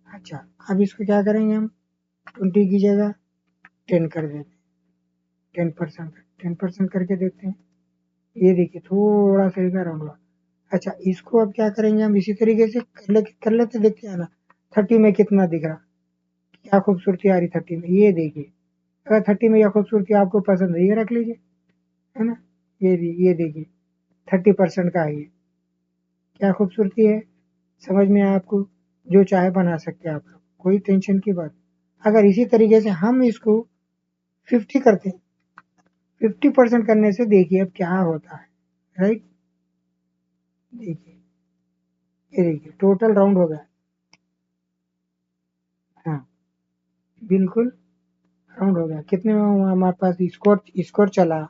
Speaker 1: अच्छा अब इसको क्या करेंगे हम, 20 की जगह 10 कर देते हैं, 10%, 10% करके देखते हैं। ये देखिए थोड़ा सा इधर होगा। अच्छा इसको अब क्या करेंगे हम, इसी तरीके से कर लेते, देखते हैं ना 30 में कितना दिख रहा, क्या खूबसूरती आ रही 30 में, ये देखिए। अगर 30 में यह खूबसूरती आपको पसंद है, ये रख लीजिए, है ना। ये देखिए 30% का है, ये क्या खूबसूरती है, समझ में आया आपको। जो चाहे बना सकते हैं आप लोग, कोई टेंशन की बात। अगर इसी तरीके से हम इसको 50 करते हैं, 50% करने से देखिए अब क्या होता है, राइट। देखिए, ये देखिए टोटल राउंड हो गया। हाँ, बिल्कुल राउंड हो गया। कितने में हुआ हमारे पास स्कोर? स्कोर चला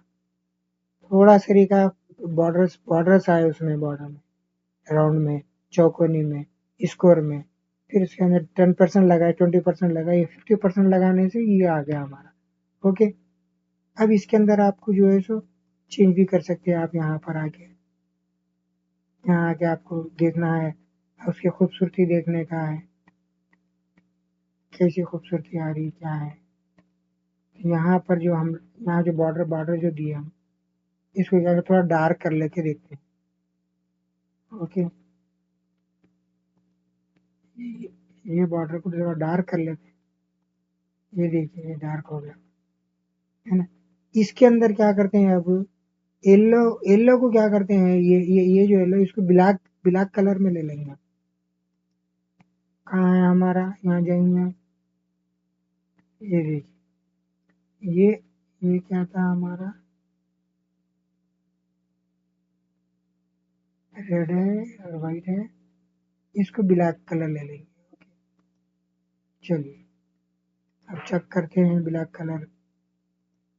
Speaker 1: थोड़ा सरी का, बॉर्डर्स बॉर्डर्स आए उसमें, बॉर्डर में, राउंड में, चौकोनी में, स्कोर में। फिर उसके अंदर 10% लगाए, 20% लगाए, 50% लगाने से ये आ गया हमारा। ओके, अब इसके अंदर आपको जो है सो चेंज भी कर सकते हैं आप। यहाँ पर आके, यहाँ आके आपको देखना है, उसकी खूबसूरती देखने का है, कैसी खूबसूरती आ रही क्या है। यहाँ पर जो हम, यहाँ जो बॉर्डर बॉर्डर जो दिए हम, इसको क्या थोड़ा डार्क कर लेके देखते हैं। ओके, ये बॉर्डर को थोड़ा डार्क कर लेते हैं। ये देखिए ये डार्क हो गया, है ना। इसके अंदर क्या करते हैं अब, येलो, येलो को क्या करते हैं, ये जो येलो, इसको ब्लैक ब्लैक कलर में ले लेंगे। कहाँ है हमारा, यहाँ जाएंगे, ये देखिए, ये क्या था हमारा, रेड है और वाइट है, इसको ब्लैक कलर ले लेंगे। चलिए, अब चेक करते हैं ब्लैक कलर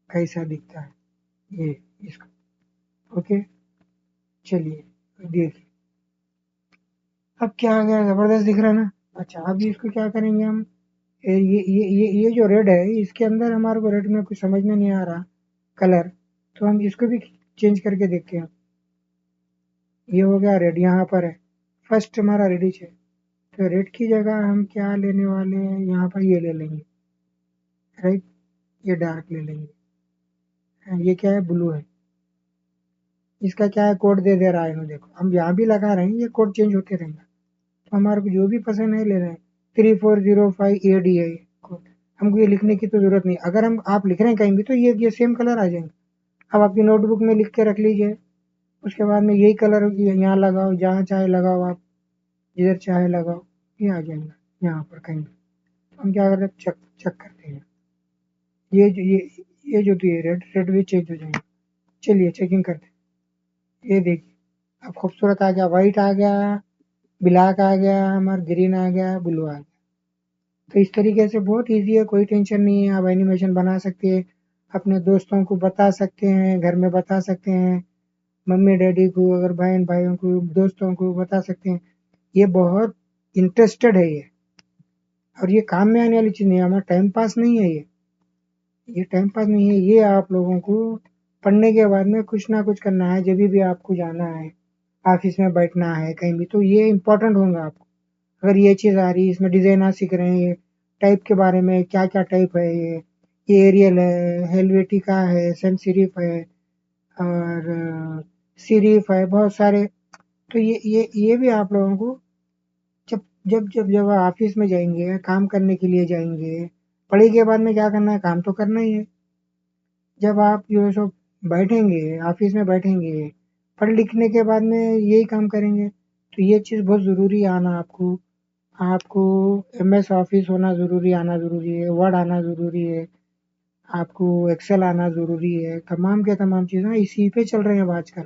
Speaker 1: कैसा दिखता है, ये इसको। ओके, चलिए देखिए, अब क्या आ गया, जबरदस्त दिख रहा है ना। अच्छा, अब इसको क्या करेंगे हम, ये जो रेड है, इसके अंदर हमारे को रेड में कुछ समझ में नहीं आ रहा कलर, तो हम इसको भी चेंज करके देखते हैं। ये हो गया रेड, यहाँ पर है, फर्स्ट हमारा रेड है। तो रेड की जगह हम क्या लेने वाले हैं, यहाँ पर ये ले लेंगे, राइट। ये डार्क ले लेंगे। हाँ, ये क्या है, ब्लू है। इसका क्या है, कोड दे दे रहा है इन्होंने, देखो हम यहाँ भी लगा रहे हैं, ये कोड चेंज होते रहेंगे। तो हमारे को जो भी पसंद है ले रहे हैं। 3405 AD है ये कोड। हमको ये लिखने की तो जरूरत नहीं, अगर हम आप लिख रहे हैं कहीं भी तो ये सेम कलर आ जाएंगे। अब आपकी नोटबुक में लिख के रख लीजिए, उसके बाद में यही कलर यहाँ लगाओ, जहाँ चाहे लगाओ आप, जिधर चाहे लगाओ, ये आ जाएगा यहाँ पर कहीं भी। तो हम क्या कर रहे हैं, चेक चेक करते हैं। ये जो दिए रेड, रेड भी चेंज हो जाएंगे। चलिए चेकिंग करते हैं। ये देखिए, अब खूबसूरत आ गया, व्हाइट आ गया, ब्लैक आ गया, हमारा ग्रीन आ गया, ब्लू आ गया। तो इस तरीके से बहुत ईजी है, कोई टेंशन नहीं है, आप एनिमेशन बना सकते हैं, अपने दोस्तों को बता सकते हैं, घर में बता सकते हैं, मम्मी डैडी को, अगर बहन भाइयों को, दोस्तों को बता सकते हैं। ये बहुत इंटरेस्टेड है ये, और ये काम में आने वाली चीज़ नहीं है, हमारा टाइम पास नहीं है ये टाइम पास नहीं है, ये आप लोगों को पढ़ने के बाद में कुछ ना कुछ करना है, जब भी आपको जाना है, ऑफिस में बैठना है कहीं भी, तो ये इंपॉर्टेंट होगा आपको। अगर ये चीज़ आ रही है, इसमें डिज़ाइन आप सीख रहे हैं, ये टाइप के बारे में क्या क्या टाइप है, ये एरियल है, हेलवेटिका है, सेंस सिरिफ है, और सिरिफ है, बहुत सारे। तो ये भी आप लोगों को, जब जब ऑफिस में जाएंगे, काम करने के लिए जाएंगे, पढ़ाई के बाद में क्या करना है, काम तो करना ही है। जब आप जो है सो बैठेंगे, ऑफिस में बैठेंगे, पढ़ लिखने के बाद में यही काम करेंगे, तो ये चीज़ बहुत ज़रूरी है आना आपको। आपको MS ऑफिस होना ज़रूरी, आना ज़रूरी है, वर्ड आना ज़रूरी है, आपको एक्सेल आना ज़रूरी है, तमाम के तमाम चीज़ें इसी पे चल रहे हैं अब आजकल।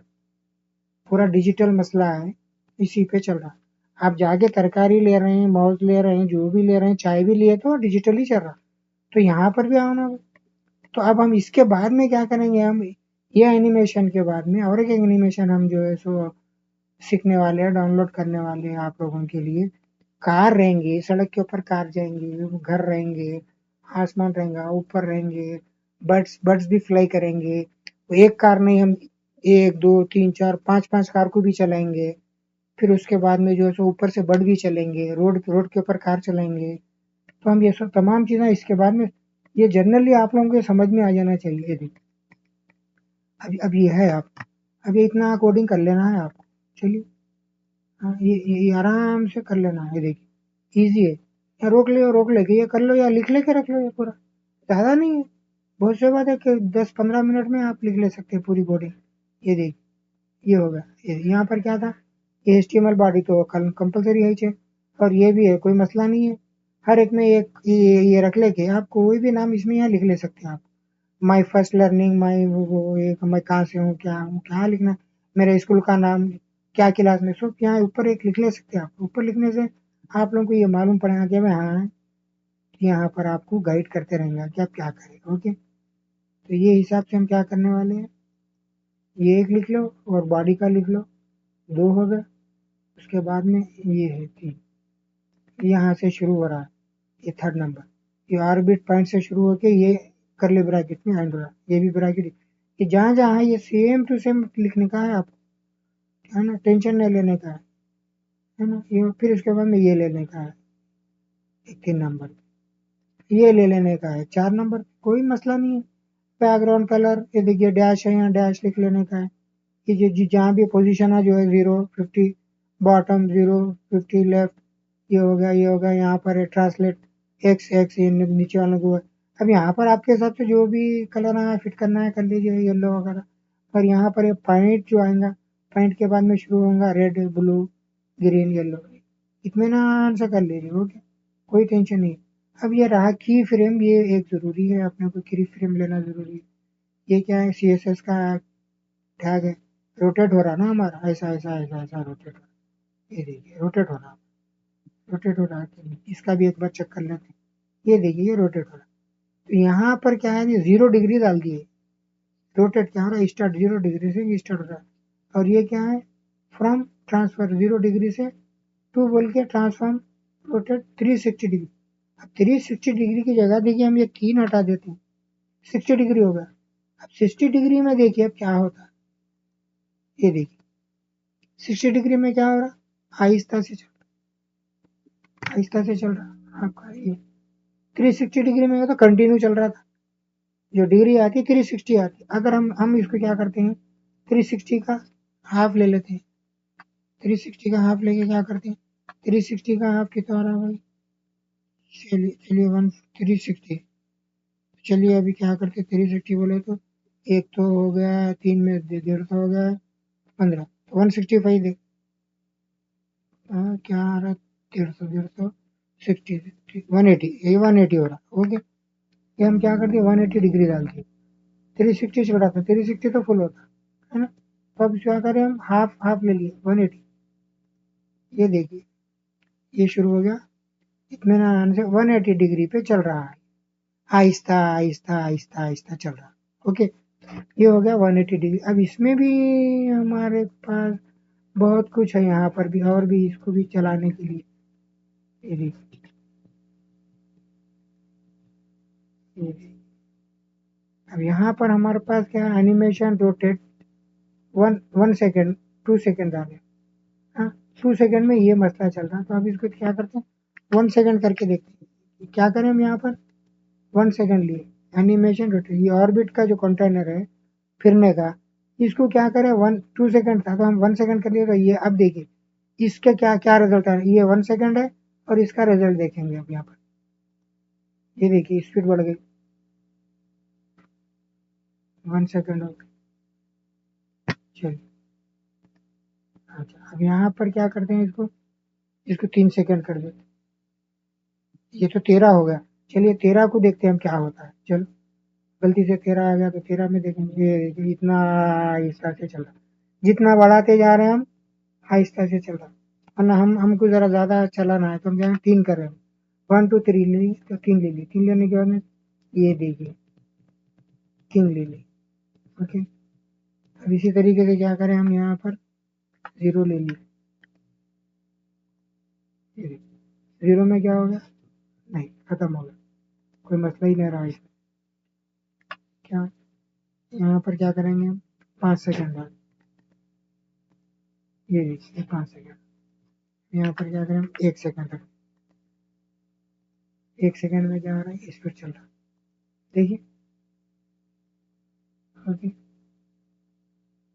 Speaker 1: पूरा डिजिटल मसला है, इसी पे चल रहा है। आप जाके तरकारी ले रहे हैं, माउस ले रहे हैं, जो भी ले रहे हैं, चाय भी लिए तो डिजिटल ही चल रहा। तो यहाँ पर भी आना। तो अब हम इसके बाद में क्या करेंगे, हम ये एनिमेशन के बाद में और एक एनिमेशन हम जो है सो सीखने वाले हैं, डाउनलोड करने वाले हैं आप लोगों के लिए। कार रहेंगे, सड़क के ऊपर कार जाएंगे, घर रहेंगे, आसमान रहेगा, ऊपर रहेंगे, बर्ड्स बर्ड्स भी फ्लाई करेंगे। तो एक कार नहीं, हम एक दो तीन चार पांच पांच कार को भी चलाएंगे। फिर उसके बाद में जो है सो ऊपर से बर्ड भी चलेंगे, रोड रोड के ऊपर कार चलाएंगे। तो हम ये सब तमाम चीज़ें इसके बाद में, ये जनरली आप लोगों को समझ में आ जाना चाहिए। देखिए, अब ये है, आप अब ये इतना कोडिंग कर लेना है आपको। चलिए, हाँ, ये आराम से कर लेना है, ये देखिए ईजी है। या रोक लेके ये कर लो, या लिख लेके रख लो, ये पूरा ज़्यादा नहीं है। बहुत सी बात है कि 10-15 मिनट में आप लिख ले सकते हैं पूरी कोडिंग। ये देखिए, ये हो गया। यहाँ पर क्या था, ये HTML बॉडी तो कल कंपलसरी है चाहिए, और ये भी है, कोई मसला नहीं है। हर एक में एक ये रख लेके आप कोई भी नाम इसमें यहाँ लिख ले सकते हैं आप। माई फर्स्ट लर्निंग, माई वो एक, मैं कहाँ से हूँ, क्या हूँ, क्या लिखना, मेरे स्कूल का नाम, क्या क्लास में, सब यहाँ ऊपर एक लिख ले सकते हैं आप। ऊपर लिखने से आप लोगों को ये मालूम पड़ेगा कि भाई हाँ, यहाँ पर आपको गाइड करते रहेंगे कि आप क्या करें। ओके, तो ये हिसाब से हम क्या करने वाले हैं, ये एक लिख लो और बॉडी का लिख लो, 2 हो गए। उसके बाद में ये है 3, यहाँ से शुरू हो रहा है, ये थर्ड नंबर, ये ऑर्बिट पॉइंट से शुरू होके ये करली ब्रैकेट में एंड हो रहा है, ये भी ब्रैकेट, कि जहाँ जहाँ है ये सेम टू सेम लिखने का है आपको, है ना, टेंशन नहीं लेने का है ना। ये फिर उसके बाद में ये लेने का है, एक 3 नंबर, ये ले लेने का है 4 नंबर, कोई मसला नहीं है। बैकग्राउंड कलर, ये देखिए डैश है, यहाँ डैश लिख लेने का है, कि जहाँ भी पोजीशन है जो है 0 50, बॉटम 0 50 लेफ्ट, ये हो गया, ये हो गया, यहाँ पर है ट्रांसलेट एक्स एक्स, ये नीचे वालों को है। अब यहाँ पर आपके हिसाब से जो भी कलर आना फिट करना है कर लीजिए, येलो वगैरह। और यहाँ पर ये पॉइंट जो आएगा, पॉइंट के बाद में शुरू होगा रेड ब्लू ग्रीन येलो, इत्मीनान से कर लीजिए। ओके, कोई टेंशन नहीं। अब ये रहा की फ्रेम, ये एक जरूरी है, अपने को की फ्रेम लेना जरूरी है। ये क्या है, CSS का टैग है, रोटेट हो रहा ना हमारा, ऐसा ऐसा ऐसा ऐसा रोटेट हो रहा, ये देखिए रोटेट हो रहा, रोटेट हो रहा है कि नहीं, इसका भी एक बार चेक कर लेते हैं। ये देखिए ये रोटेट हो रहा है। तो यहाँ पर क्या है, 0 डिग्री डाल दिए, रोटेट क्या हो रहा है, स्टार्ट 0 डिग्री से स्टार्ट हो रहा है। और ये क्या है, फ्रॉम ट्रांसफर 0 डिग्री से टू बोल के ट्रांसफॉर्म रोटेट 360 डिग्री। अब 360 डिग्री की जगह देखिए हम ये 3 हटा देते हैं, 60 डिग्री हो गया। अब 60 डिग्री में देखिए अब क्या होता है, ये देखिए 60 डिग्री में क्या हो रहा है, आहिस्ता से आहिस्ता से चल रहा आपका ये। 360 डिग्री में तो कंटिन्यू चल रहा था, जो डिग्री आती है 360 आती है। अगर हम इसको क्या करते हैं, 360 का हाफ ले लेते हैं, 360 का हाफ लेके क्या करते हैं, 360 का हाफ कितना हो रहा है भाई, चलिए चलिए 360, चलिए अभी क्या करते हैं, 360 बोले तो एक तो हो गया, 3 में 1.5 हो गया 15, तो 165 दे, क्या आ रहा है, 150 60 180, ये 180 हो रहा। ओके, ये हम क्या करते हैं, 180 डिग्री डालते हैं, 360 से बढ़ाते हैं, 360 तो फुल होता है ना। तो अब क्या करें, हम हाफ हाफ ले लिए 180, ये देखिए ये शुरू हो गया, इत्मीनान से 180 डिग्री पे चल रहा है, आहिस्ता आहिस्ता आहिस्ता आहिस्ता चल रहा है। ओके, ये हो गया 180 डिग्री। अब इसमें भी हमारे पास बहुत कुछ है, यहाँ पर भी और भी इसको भी चलाने के लिए, ये देखिए, ये देखिए। अब यहाँ पर हमारे पास क्या है, एनिमेशन रोटेट 1 सेकेंड 2 सेकेंड आ गया, हाँ 2 सेकेंड में ये मसला चल रहा है। तो अब इसको क्या करते हैं, 1 सेकेंड करके देखते हैं, क्या करें हम यहाँ पर 1 सेकेंड लिए, एनिमेशन रोटेट, ये ऑर्बिट का जो कंटेनर है फिरने का, इसको क्या करें, 2 सेकेंड था तो हम 1 सेकेंड कर लिए, तो ये अब देखिए इसका क्या क्या रिजल्ट आ रहा है, ये 1 सेकेंड है, और इसका रिजल्ट देखेंगे अब यहाँ पर, ये देखिए स्पीड बढ़ गई, 1 सेकेंड हो गई। चलिए, अच्छा अब यहाँ पर क्या करते हैं, इसको इसको 3 सेकेंड कर देते, ये तो 13 हो गया। चलिए 13 को देखते हैं हम क्या होता है, चलो गलती से 13 आ गया, तो 13 में देखेंगे, ये इतना आहिस्ता से चल रहा, जितना बढ़ाते जा रहे हैं हम आहिस्ता से चल रहा, वरना हमको जरा ज्यादा चलाना है तो हम क्या 3 कर रहे हैं, 1 2 3 ले ली, तो 3 ले ली, 3 लेने के बाद में ये देखिए 3 ले ली। ओके, अब इसी तरीके से क्या करें, हम यहाँ पर 0 ले ली, 0 में क्या हो गया, नहीं खत्म हो गया, कोई मसला ही नहीं रहा इसमें। क्या यहाँ पर क्या करेंगे हम, 5 सेकेंड बाद, ये देखिए 5 सेकेंड, यहाँ पर क्या करें, 1 सेकेंड तक, 1 सेकेंड में क्या हो रहा है, स्पीड चल रहा है, देखिए। ओके,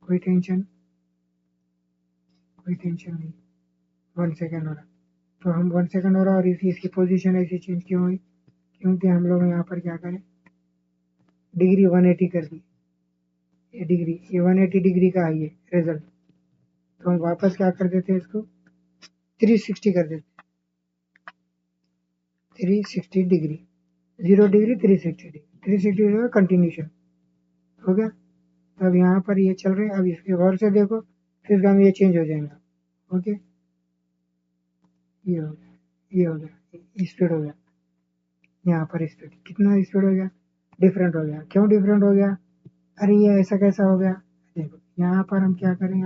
Speaker 1: कोई टेंशन, कोई टेंशन नहीं, 1 सेकेंड हो रहा है, तो हम 1 सेकेंड हो रहा है, और इसकी पोजीशन ऐसी चेंज क्यों हुई, क्योंकि हम लोग यहाँ पर क्या करें, डिग्री 180 कर दी, ये डिग्री, ये 180 डिग्री का है ये रिजल्ट, तो हम वापस क्या कर देते हैं, इसको 360 कर देते, 360 degree, 0 degree 360 degree 360 degree continuation हो गया। तो अब यहाँ पर ये चल रहे हैं, अब इसके गौर से देखो, फिर हम ये चेंज हो जाएगा। ओके, ये हो गया, ये हो गया, स्पीड हो गया, यहाँ पर स्पीड कितना स्पीड हो गया, डिफरेंट हो गया। क्यों डिफरेंट हो गया? अरे ये ऐसा कैसा हो गया? देखो यहाँ पर हम क्या करें,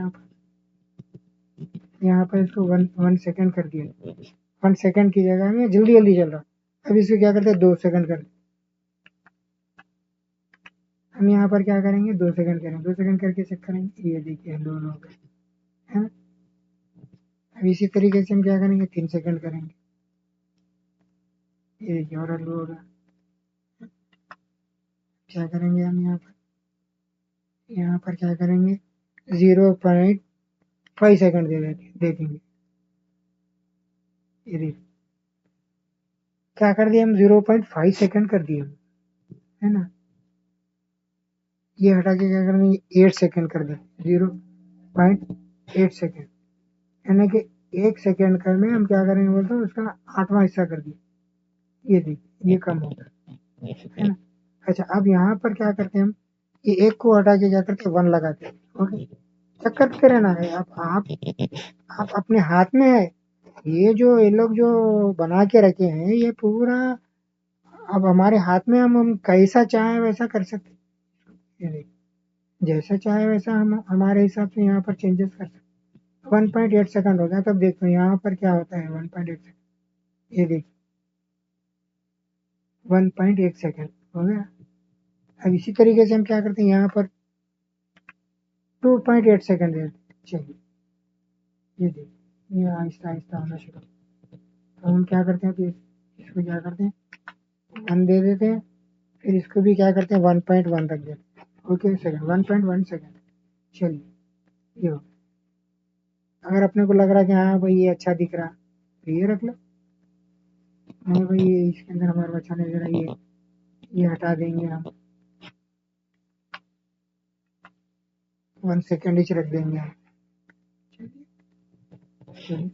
Speaker 1: यहाँ पर इसको वन सेकंड कर दिया। 1 सेकंड की जगह में जल्दी जल्दी चल रहा, अब इसको क्या करते हैं 2 सेकंड कर। हम यहाँ पर क्या करेंगे 2 सेकंड करेंगे, 2 सेकंड करके चेक करेंगे, ये देखिए दोनों हो गए, है ना। अब इसी तरीके से हम क्या करेंगे 3 सेकंड करेंगे, ये देखिए और अल्लू होगा। क्या करेंगे हम यहाँ पर क्या करेंगे 0.5 सेकंड दे देंगे, देखेंगे ये देखिए क्या कर दिया हम 0.5 सेकंड कर दिए, है ना। ये हटा के क्या करेंगे 8 सेकंड कर देंगे, 0.8 सेकंड, यानी कि 1 सेकंड कर में हम क्या करेंगे बोलते हैं उसका 8वां हिस्सा कर दिया, ये देखिए ये कम होगा, है ना। अच्छा अब यहाँ पर क्या करते हैं हम, ये एक को हटा के क्या करते हैं 1 लगाते हैं। ओके, क्या करते रहना है आप अपने हाथ में है, ये जो ये लोग जो बना के रखे हैं ये पूरा अब हमारे हाथ में, हम कैसा चाहे वैसा कर सकते हैं। ये देखिए, जैसा चाहे वैसा हम हमारे हिसाब से यहाँ पर चेंजेस कर सकते हैं। 1.8 सेकंड हो गया, तब देखो यहाँ पर क्या होता है 1.8 सेकंड, ये देखिए 1.8 सेकंड हो गया। अब इसी तरीके से हम क्या करते हैं यहाँ पर 2.8 सेकंड देते हैं। चलिए ये देखिए ये आहिस्ता आहिस्ता होना शुरू, तो हम क्या करते हैं कि इसको क्या करते हैं 1 दे देते हैं, फिर इसको भी क्या करते हैं 1.1 रख देते हैं। ओके सेकंड 1.1 सेकंड, चलिए ये हो। अगर अपने को लग रहा है कि हाँ भाई ये अच्छा दिख रहा तो ये रख लो, नहीं भाई ये इसके अंदर हमारा अच्छा नहीं लग रहा, ये हटा देंगे हम, 1 सेकंड ही रख देंगे हम। चलिए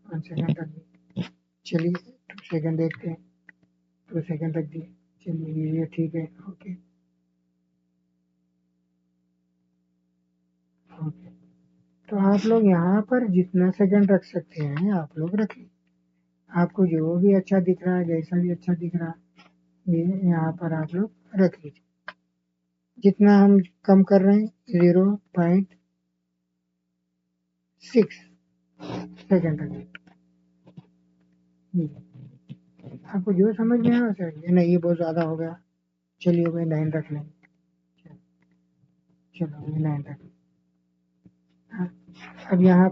Speaker 1: 1 सेकंड रख दिए, चलिए 2 सेकंड देखते हैं, 2 सेकंड रख दिए, चलिए ये ठीक है। ओके ओके, तो आप लोग यहाँ पर जितना सेकंड रख सकते हैं आप लोग रखिए, आपको जो भी अच्छा दिख रहा है, जैसा भी अच्छा दिख रहा है ये यहाँ पर आप लोग रख लीजिए। जितना हम कम कर रहे हैं 0.6 सेकंड रखिए, आपको जो समझ में आया वैसे, नहीं ये बहुत ज़्यादा हो गया, चलिए भाई 9 रख लेंगे, चलो भाई 9 रख लें। हाँ, अब यहाँ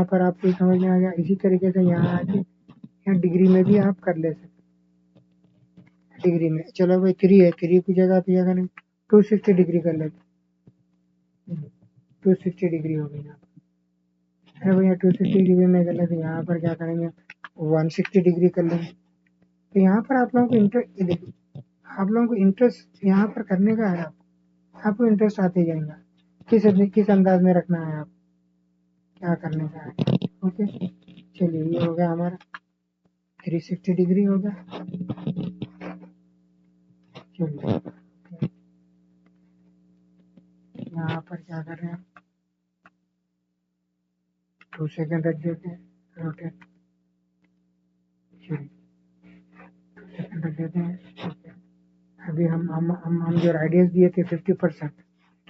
Speaker 1: पर आपको समझ में आ गया। इसी तरीके से यहाँ आके यहाँ डिग्री में भी आप कर ले सकते, डिग्री में चलो भाई 3 है, 3 की जगह पे क्या करें 260 डिग्री कर लेते, 260 डिग्री हो गई यहाँ पर। अरे भैया 260 डिग्री में कर लेते, यहाँ पर क्या करेंगे 160 डिग्री कर लेंगे। तो यहाँ पर आप लोगों को इंटरेस्ट, देखिए आप लोगों को इंटरेस्ट यहाँ पर करने का है, आपको इंटरेस्ट आते जाएगा किस अंदाज में रखना है, आप क्या करने का है। ओके चलिए ये हो गया हमारा 360 डिग्री हो गया। चलिए यहाँ पर क्या कर रहे हैं 2 सेकंड रख देते हैं रोटेट, चलिए 2 सेकंड रख देते हैं। अभी हम जो रेडियस दिए थे 50%,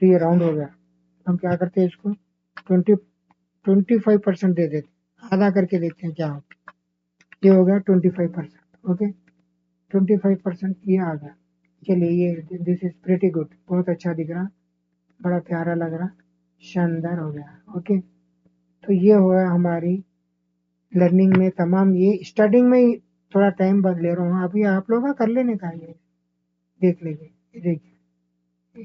Speaker 1: तो ये राउंड हो गया, हम क्या करते हैं इसको 25% दे देते, आधा करके देखते हैं क्या होता है। ये हो गया 25%। ओके 25% ये आ गया, चलिए ये दिस इज प्रेटी गुड, बहुत अच्छा दिख रहा, बड़ा प्यारा लग रहा, शानदार हो गया। ओके तो ये हुआ हमारी लर्निंग में तमाम, ये स्टार्टिंग में ही थोड़ा टाइम बद ले रहा हूँ, अभी आप लोग का कर लेने का, ये देख लीजिए, ये देखिए ये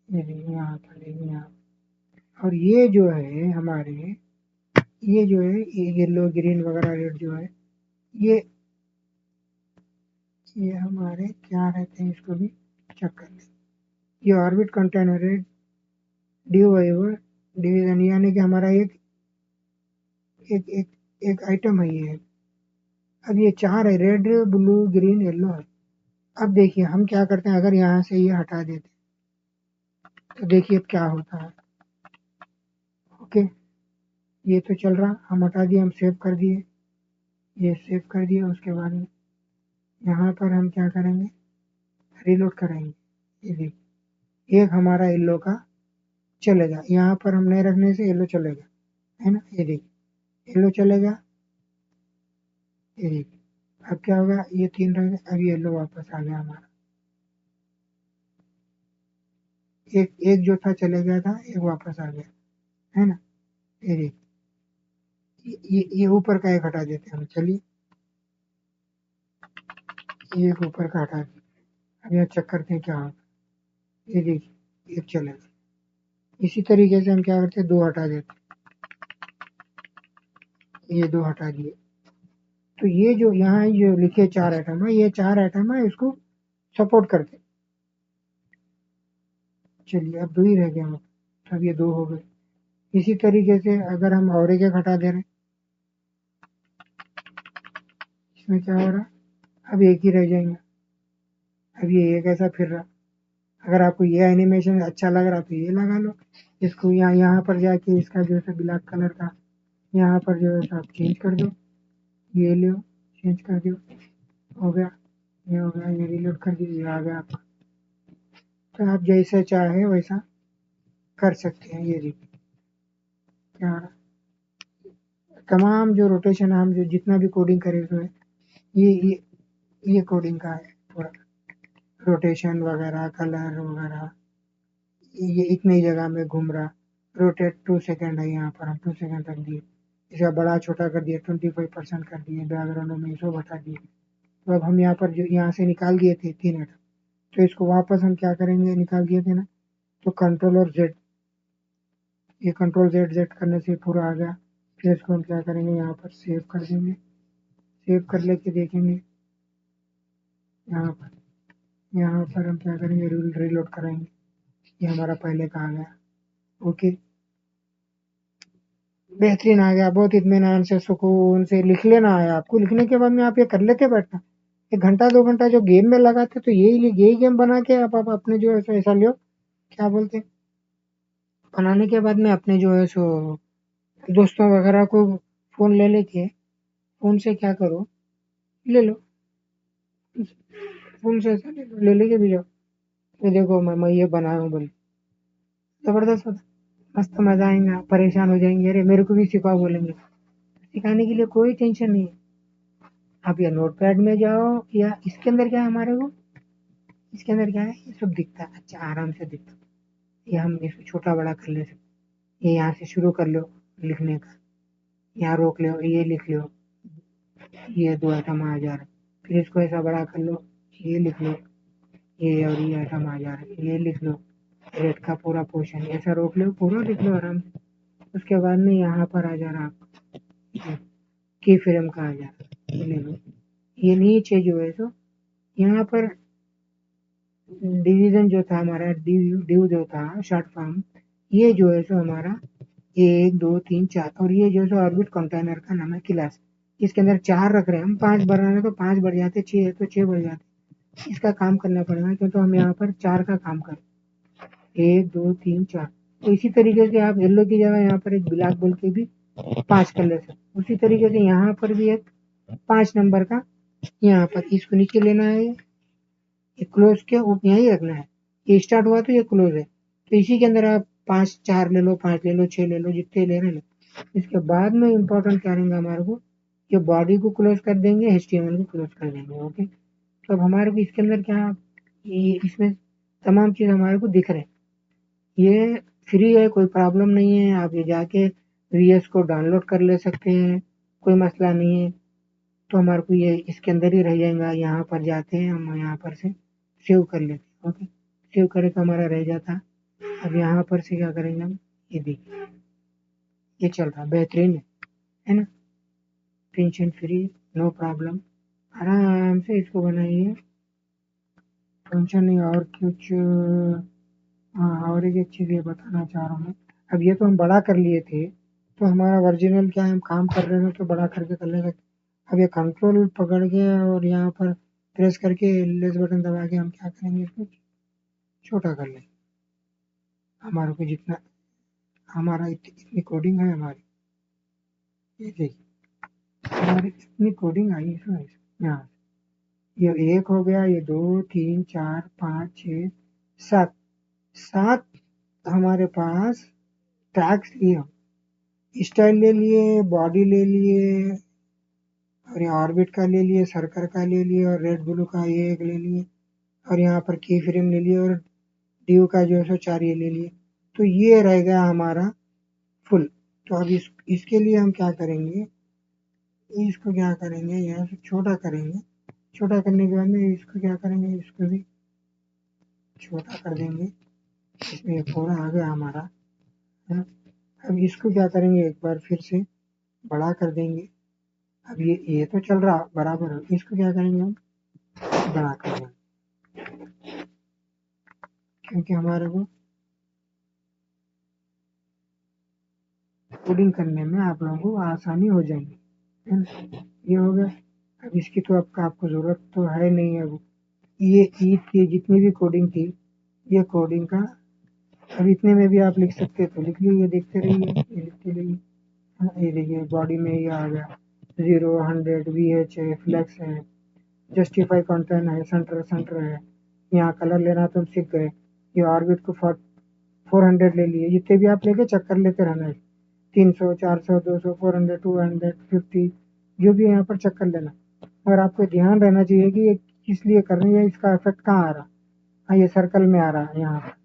Speaker 1: देखिए यहाँ पर देखिए यहाँ, और ये जो है हमारे, ये जो है ये येलो ग्रीन वगैरह रेड जो है, ये ये हमारे क्या रहते हैं, इसको भी चेक कर लें। ये ऑर्बिट कंटेनर है डिवीजन, यानी कि हमारा एक एक एक आइटम है ये। अब ये 4 है, रेड ब्लू ग्रीन येलो है, अब देखिए हम क्या करते हैं, अगर यहाँ से ये हटा देते तो देखिए अब क्या होता है। ओके, ये तो चल रहा, हम हटा दिए, हम सेव कर दिए, ये सेव कर दिए। उसके बाद में यहाँ पर हम क्या करेंगे, रीलोड करेंगे। ये देखिए एक हमारा येलो का चलेगा, यहाँ पर हम नहीं रखने से येलो चलेगा, है ना। ये देखिए येलो चलेगा, ये देखिए अब क्या होगा, ये 3 रह गए, अब येलो वापस आ गया हमारा। एक एक जो था चले गया था, एक वापस आ गया, है ना। ये देखिए ये ऊपर का एक हटा देते हैं हम, चलिए ये एक ऊपर का हटा दिया। अब यहाँ चेक करते हैं क्या होगा। ये देखिए एक चलेगा। इसी तरीके से हम क्या करते हैं, 2 हटा देते हैं, ये 2 हटा दिए। तो ये जो यहाँ जो लिखे 4 आइटम है, ये 4 आइटम है, इसको सपोर्ट करते हैं। चलिए अब 2 ही रह गए हम, अब ये 2 हो गए। इसी तरीके से अगर हम और एक हटा दे रहे हैं, इसमें क्या हो रहा, अब एक ही रह जाएंगे। अब ये एक ऐसा फिर रहा। अगर आपको ये एनिमेशन अच्छा लग रहा तो ये लगा लो, इसको यहाँ पर जाके इसका जो है ब्लैक कलर का यहाँ पर जो है आप चेंज कर दो, ये लो चेंज कर दो, हो गया, ये हो गया, ये रिलोड कर दिया, ये आ गया आपका। तो आप जैसे चाहे वैसा कर सकते हैं। ये देखिए क्या आ रहा, तमाम जो रोटेशन हम जो जितना भी कोडिंग करे हुए, ये कोडिंग का है पूरा, रोटेशन वगैरह कलर वगैरह, ये इतनी जगह में घूम रहा। रोटेट 2 सेकेंड है, यहाँ पर हम 2 सेकेंड रख दिए, इसका बड़ा छोटा कर दिया, 25% कर दिए, बैकग्राउंड में इसको बता दिए। तो अब हम यहाँ पर जो यहाँ से निकाल दिए थे 3 आइटम, तो इसको वापस हम क्या करेंगे, निकाल दिए थे ना, तो कंट्रोल और जेड, ये कंट्रोल जेड जेड करने से पूरा आ गया। फिर इसको हम क्या करेंगे, यहाँ पर सेव कर देंगे, सेव कर लेके देखेंगे यहाँ पर, यहाँ पर हम क्या करेंगे, रीलोड कराएंगे, ये हमारा पहले का आ गया। ओके, बेहतरीन आ गया, बहुत इत्मीनान से सुकून से लिख लेना है आपको। लिखने के बाद में आप ये कर लेते बैठना, 1 घंटा 2 घंटा जो गेम में लगाते तो यही गेम बना के आप अपने जो है सो ऐसा लो, क्या बोलते हैं, बनाने के बाद में अपने जो है सो दोस्तों वगैरह को फोन ले लेके, फोन से क्या करो, ले लो, फोन से ऐसा ले लो, ले लेके भी जाओ, ये देखो मैं ये बनाया हूँ बोले, जबरदस्त होता, मस्त मजा आएगा, परेशान हो जाएंगे, अरे मेरे को भी सिखाओ बोलेंगे। सिखाने के लिए कोई टेंशन नहीं है। आप या नोटपैड में जाओ, या इसके अंदर क्या है हमारे को, इसके अंदर क्या है, ये सब दिखता है, अच्छा आराम से दिखता है। ये हम इसको छोटा बड़ा कर ले सकते, ये यहाँ से शुरू कर लो लिखने का, यहाँ रोक लो, ये लिख लो, ये 2 आइटम आ जा रहे, फिर इसको ऐसा बड़ा कर लो, ये लिख लो, ये और ये आइटम आ जा रहे, ये लिख लो, रेड का पूरा पोर्शन ऐसा रोक लो, पूरा लिख लो आराम से। उसके बाद में यहाँ पर आ जा रहा आपको की फ्रेम का आ जा रहा, ये ले लो, ये नीचे जो है तो यहाँ पर डिवीजन जो था हमारा, डिव जो था शॉर्ट फॉर्म, ये जो है सो हमारा 1 2 3 4, और ये जो है सो ऑर्बिट कंटेनर का नाम है क्लास। इसके अंदर 4 रख रहे हैं हम, 5 बढ़ रहे हैं तो 5 बढ़ जाते, 6 है तो 6 बढ़ जाते, इसका काम करना पड़ेगा, क्योंकि तो हम यहाँ पर 4 का काम करें, 1 2 3 4। तो इसी तरीके से आप येलो की जगह यहाँ पर एक ब्लैक बोल के भी 5 कर ले सकते। उसी तरीके से यहाँ पर भी एक 5 नंबर का, यहाँ पर इसको नीचे लेना है, ये क्लोज के यहीं रखना है, ये स्टार्ट हुआ तो ये क्लोज है, तो इसी के अंदर आप 5 4 ले लो, 5 ले लो, 6 ले लो, जितने ले रहे लो। इसके बाद में इम्पोर्टेंट क्या रहेंगे हमारे को, ये बॉडी को क्लोज कर देंगे, HTML को क्लोज कर देंगे। ओके, तो अब हमारे को इसके अंदर क्या, ये इसमें तमाम चीज हमारे को दिख रहे हैं, ये फ्री है, कोई प्रॉब्लम नहीं है, आप ये जाके VS को डाउनलोड कर ले सकते हैं, कोई मसला नहीं है। तो हमारे को ये इसके अंदर ही रह जाएगा, यहाँ पर जाते हैं हम, यहाँ पर से सेव कर लेते हैं। ओके, सेव करे तो हमारा रह जाता। अब यहाँ पर से क्या करेंगे हम, ये देखिए ये चल रहा, बेहतरीन है ना, टेंशन फ्री, नो प्रॉब्लम, आराम से इसको बनाइए, टेंशन नहीं। और कुछ, हाँ और एक चीज़ ये बताना चाह रहा हूँ, अब ये तो हम बड़ा कर लिए थे, तो हमारा ओरिजिनल क्या है, हम काम कर रहे थे तो बड़ा करके कर ले सकते। अब ये कंट्रोल पकड़ के और यहाँ पर प्रेस करके लेस बटन दबा के हम क्या करेंगे, इसको छोटा कर लेंगे। हमारे को जितना हमारा इतनी कोडिंग है हमारी, ये देखिए हमारी इतनी कोडिंग आई है यहाँ। ये 1 हो गया, ये 2 3 4 5 6 7 7 हमारे पास टैग्स लिए हम। स्टाइल ले लिए, बॉडी ले लिए, और यहाँ ऑर्बिट का ले लिए, सर्कल का ले लिए, और रेड ब्लू का ये एक ले लिए, और यहाँ पर की फ्रेम ले लिए, और ड्यू का जो है 4 ये ले लिए। तो ये रह गया हमारा फुल। तो अब इसके लिए हम क्या करेंगे, इसको क्या करेंगे, यहाँ से छोटा करेंगे। छोटा करने के बाद में इसको क्या करेंगे, इसको भी छोटा कर देंगे। इसमें पूरा आ गया हमारा है। अब इसको क्या करेंगे, एक बार फिर से बड़ा कर देंगे। अब ये तो चल रहा बराबर है, इसको क्या करेंगे, हम बड़ा कर देंगे, क्योंकि हमारे को कोडिंग करने में आप लोगों को आसानी हो जाएगी, है ना। ये हो गया। अब इसकी तो आपको ज़रूरत तो है नहीं। अब ये ईद की जितनी भी कोडिंग थी, ये कोडिंग का अब इतने में भी आप लिख सकते तो लिख लीजिए, देखते रहिए, ये लिखते रहिए। ये देखिए बॉडी में ये आ गया 0 100 VH है, फ्लेक्स है, जस्टिफाई कंटेंट है, सेंटर है। यहाँ कलर लेना तो सीख गए। ये ऑर्बिट को 400 ले लिए, जितने भी आप लेके चक्कर लेते रहना है। 300 400 200 400 250 जो भी यहाँ पर चक्कर लेना। और आपको ध्यान रहना चाहिए कि ये किस लिए कर रहे हैं, इसका इफेक्ट कहाँ आ रहा। हाँ, ये सर्कल में आ रहा है, यहाँ पर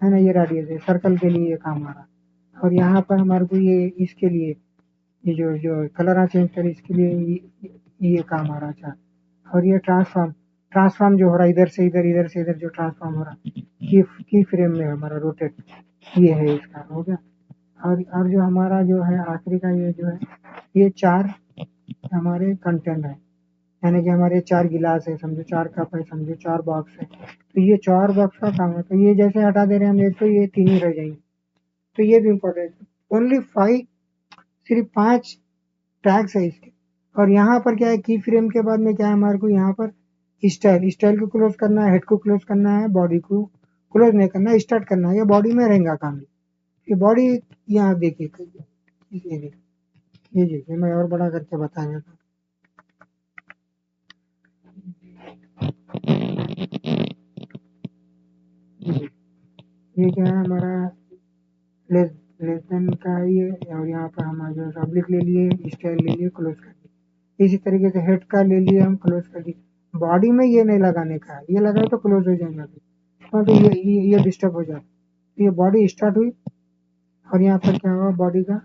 Speaker 1: है ना, ये रेडियस है, सर्कल के लिए ये काम आ रहा है। और यहाँ पर हमारे को ये इसके लिए ये जो कलर चेंज करे, इसके लिए ये काम आ रहा था। और ये ट्रांसफॉर्म जो हो रहा है, इधर से इधर, इधर से इधर जो ट्रांसफॉर्म हो रहा है, की फ्रेम में हमारा रोटेट, ये है इसका हो गया। और जो हमारा जो है आखिरी का ये जो है, ये 4 हमारे कंटेंट है, यानी कि हमारे 4 गिलास है समझो, 4 कप है समझो, 4 बॉक्स है। तो ये 4 बॉक्स का काम है। तो ये जैसे हटा दे रहे हैं हम एक, तो ये 3 ही रह जाएंगे। तो ये भी इम्पोर्टेंट। ओनली 5, सिर्फ 5 टैग्स है इसके। और यहाँ पर क्या है, की फ्रेम के बाद में क्या है हमारे को, यहाँ पर स्टाइल को क्लोज करना है, हेड को क्लोज करना है, बॉडी को क्लोज नहीं करना है, स्टार्ट करना है। ये बॉडी में रहेगा काम। ये बॉडी यहाँ देखिए, ये देखिए मैं और बड़ा करके बताएंगे। ये क्या है हमारा लेस लेस देन का ये, और यहाँ पर हम जो पब्लिक ले लिए, स्टाइल ले लिए, क्लोज कर दिए। इसी तरीके से हेड का ले लिए हम, क्लोज कर दिए। बॉडी में ये नहीं लगाने का है, ये लगाए तो क्लोज हो जाएंगे अभी, तो ये डिस्टर्ब हो जाए। तो ये बॉडी स्टार्ट हुई, और यहाँ पर क्या हुआ, बॉडी का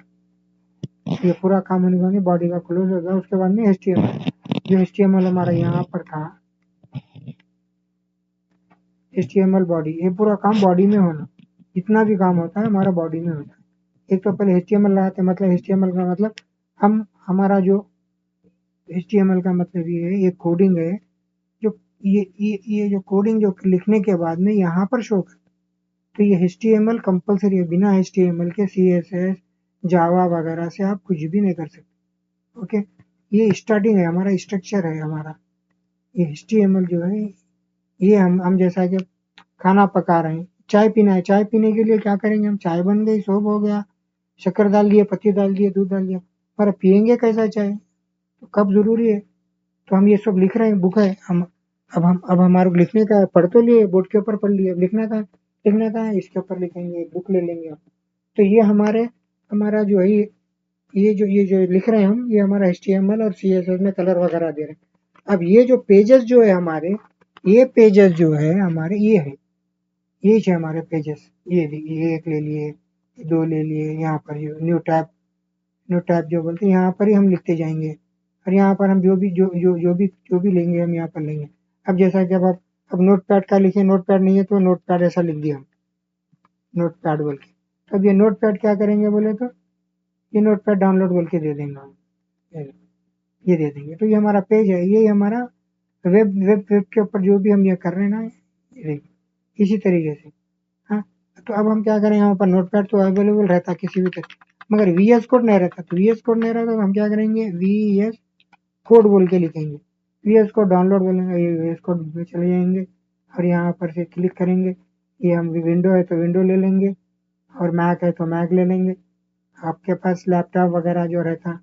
Speaker 1: ये पूरा काम होने के बाद बॉडी का क्लोज हो गया। उसके बाद में HTML, जो HTML हमारा यहाँ पर था, HTML बॉडी, ये पूरा काम बॉडी में होना। जितना भी काम होता है हमारा बॉडी में होता है। एक तो पहले HTML लगाते, मतलब HTML का मतलब हम हमारा जो HTML का मतलब ये है, ये कोडिंग है जो ये जो कोडिंग जो लिखने के बाद में यहाँ पर शो कर। तो ये HTML कंपलसरी है, बिना HTML के CSS जावा वगैरह से आप कुछ भी नहीं कर सकते। ओके, ये स्टार्टिंग है हमारा, स्ट्रक्चर है हमारा। ये HTML जो है, ये हम जैसा कि खाना पका रहे हैं, चाय पीना है, चाय पीने के लिए क्या करेंगे हम, चाय बन गई, सोप हो गया, शक्कर डाल दिए, पत्ती डाल दिए, दूध डाल दिया, पर पियेंगे कैसा चाय, तो कब जरूरी है। तो हम ये सब लिख रहे हैं, बुक है हम। अब हमारे को लिखने का है, पढ़ तो लिए, बोर्ड के ऊपर पढ़ लिए, अब लिखने का है, इसके ऊपर लिखेंगे, बुक ले लेंगे। तो ये हमारा जो है, ये जो लिख रहे हैं हम, ये हमारा HTML और CSS में कलर वगैरह दे रहे हैं। अब ये जो पेजेस जो है हमारे, ये पेजेस जो है हमारे, ये है, ये है हमारे पेजेस। ये एक ले लिए, 2 ले लिए, यहाँ पर न्यू टैब जो बोलते हैं, यहाँ पर ही हम लिखते जाएंगे। और यहाँ पर हम जो भी लेंगे हम यहाँ पर लेंगे। अब जैसा कि अब नोट पैड का लिखे, नोट पैड नहीं है तो नोट पैड ऐसा लिख दिया हम, नोट पैड बोल के। तो अब ये नोट पैड क्या करेंगे बोले तो, ये नोट पैड डाउनलोड बोल के दे देंगे हम, ये दे देंगे। तो ये हमारा पेज है, ये हमारा वेब के ऊपर जो भी हम ये कर रहे हैं ना, ये देखिए इसी तरीके से। हाँ, तो अब हम क्या करें, यहाँ पर नोट पैड तो अवेलेबल रहता किसी भी तरह, मगर VS कोड नहीं रहता। तो VS कोड नहीं रहता तो हम क्या करेंगे, VS कोड बोल के लिखेंगे। वीएस कोड डाउनलोड बोलेंगे, ये वीएस कोड में चले जाएंगे और यहाँ पर से क्लिक करेंगे। ये हम विंडो है तो विंडो ले लेंगे और मैक है तो मैक ले लेंगे। आपके पास लैपटॉप वगैरह जो रहता,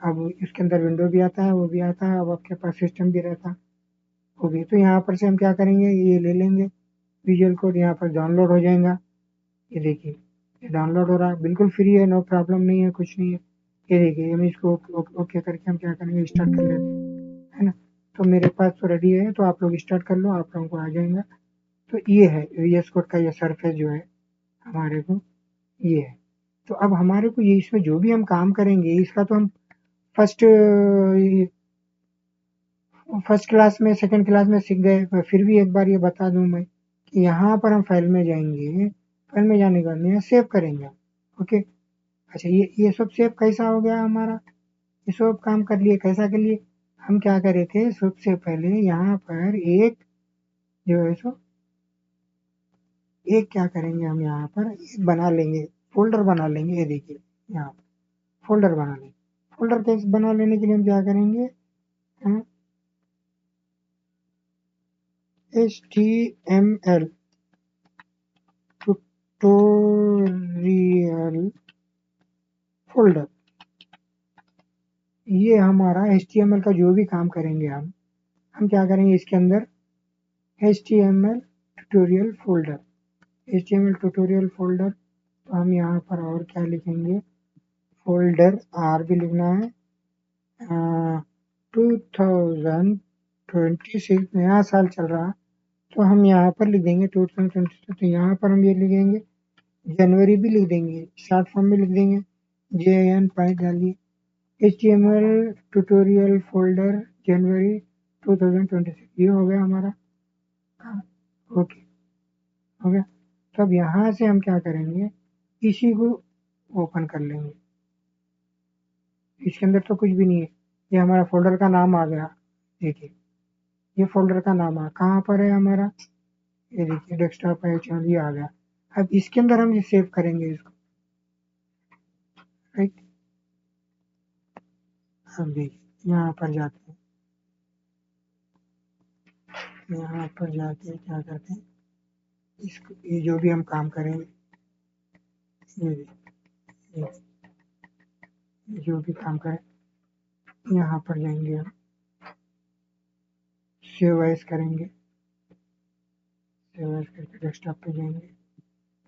Speaker 1: अब इसके अंदर विंडो भी आता है, वो भी आता है, अब आपके पास सिस्टम भी रहता वो भी। तो यहाँ पर से हम क्या करेंगे, ये ले लेंगे विजुअल कोड, यहाँ पर डाउनलोड हो जाएगा। ये देखिए ये डाउनलोड हो रहा है, बिल्कुल फ्री है, नो प्रॉब्लम नहीं है, कुछ नहीं है। ये देखिए हम इसको ओके करके हम क्या करेंगे, स्टार्ट कर लेते हैं, है ना। तो मेरे पास तो रेडी है, तो आप लोग स्टार्ट कर लो, आप लोगों को आ जाएगा। तो ये है वीएस कोड का ये सरफेस जो है हमारे को, ये है। तो अब हमारे को ये इसमें जो भी हम काम करेंगे इसका तो हम फर्स्ट फर्स्ट क्लास में सेकंड क्लास में सीख गए, पर फिर भी एक बार ये बता दूं मैं कि यहाँ पर हम फाइल में जाएंगे, फाइल में जाने के बाद में सेव करेंगे। ओके, अच्छा ये सब सेव कैसा हो गया हमारा, ये सब काम कर लिए, कैसा कर लिए, हम क्या करे थे सबसे पहले यहाँ पर एक जो है सो एक क्या करेंगे, हम यहाँ पर एक बना लेंगे, फोल्डर बना लेंगे। ये देखिए यहाँ पर फोल्डर बना लेंगे। फोल्डर कैसे बना लेने के लिए हम क्या करेंगे, HTML ट्यूटोरियल फोल्डर, ये हमारा HTML का जो भी काम करेंगे हम क्या करेंगे इसके अंदर HTML tutorial folder, HTML tutorial folder. तो हम यहाँ पर और क्या लिखेंगे, फोल्डर आर भी लिखना है। 2026 नया साल चल रहा, तो हम यहाँ पर लिख देंगे 2026। तो यहाँ पर हम ये लिखेंगे, जनवरी भी लिख देंगे, शॉर्ट फॉर्म में लिख देंगे, JN पाई डालिए, HTML ट्यूटोरियल फोल्डर जनवरी 2026, ये हो गया हमारा काम। ओके, हो गया। तो अब यहाँ से हम क्या करेंगे, इसी को ओपन कर लेंगे। इसके अंदर तो कुछ भी नहीं है, ये हमारा फोल्डर का नाम आ गया। देखिए ये फोल्डर का नाम आ कहाँ पर है हमारा, ये देखिए डेस्कटॉप है, चलो ये आ गया। अब इसके अंदर हम ये सेव करेंगे इसको, राइट। अब देखिए यहाँ पर जाते हैं, यहाँ पर जाके क्या करते हैं, इसको ये जो भी हम काम करेंगे, ये ये जो भी काम करें, यहाँ पर जाएंगे हम, सेव एज करेंगे, सेव एज करके डेस्कटॉप पे जाएंगे,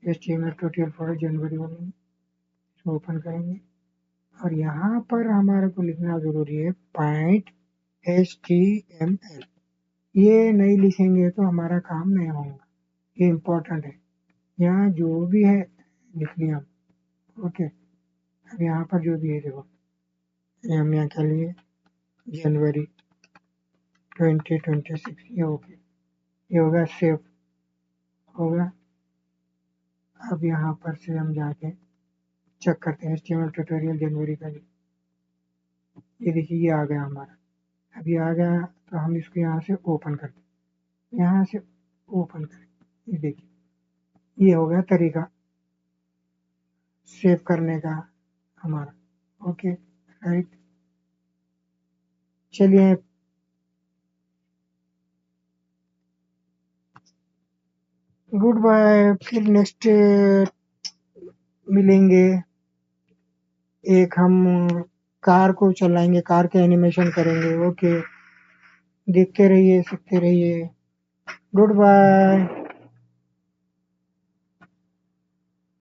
Speaker 1: HTML ट्यूटोरियल फॉर जनवरी बोलेंगे, इसको ओपन करेंगे और यहाँ पर हमारे को लिखना जरूरी है पॉइंट HTML। ये नहीं लिखेंगे तो हमारा काम नहीं होगा, ये इम्पोर्टेंट है। यहाँ जो भी है लिख लिया हम। ओके, अब यहाँ पर जो भी है देखो, ये हम यहाँ क्या लिए, जनवरी 2026, ये ओके, ये होगा सेव, होगा। अब यहाँ पर से हम जाके चेक करते हैं HTML ट्यूटोरियल जनवरी का, ये देखिए ये आ गया हमारा। अब ये आ गया तो हम इसको यहाँ से ओपन करते हैं, यहाँ से ओपन करें, ये देखिए ये हो गया तरीका सेव करने का हमारा। ओके, राइट, चलिए गुड बाय, फिर नेक्स्ट मिलेंगे। एक हम कार को चलाएंगे, कार के एनिमेशन करेंगे। ओके, देखते रहिए, सीखते रहिए, गुड बाय।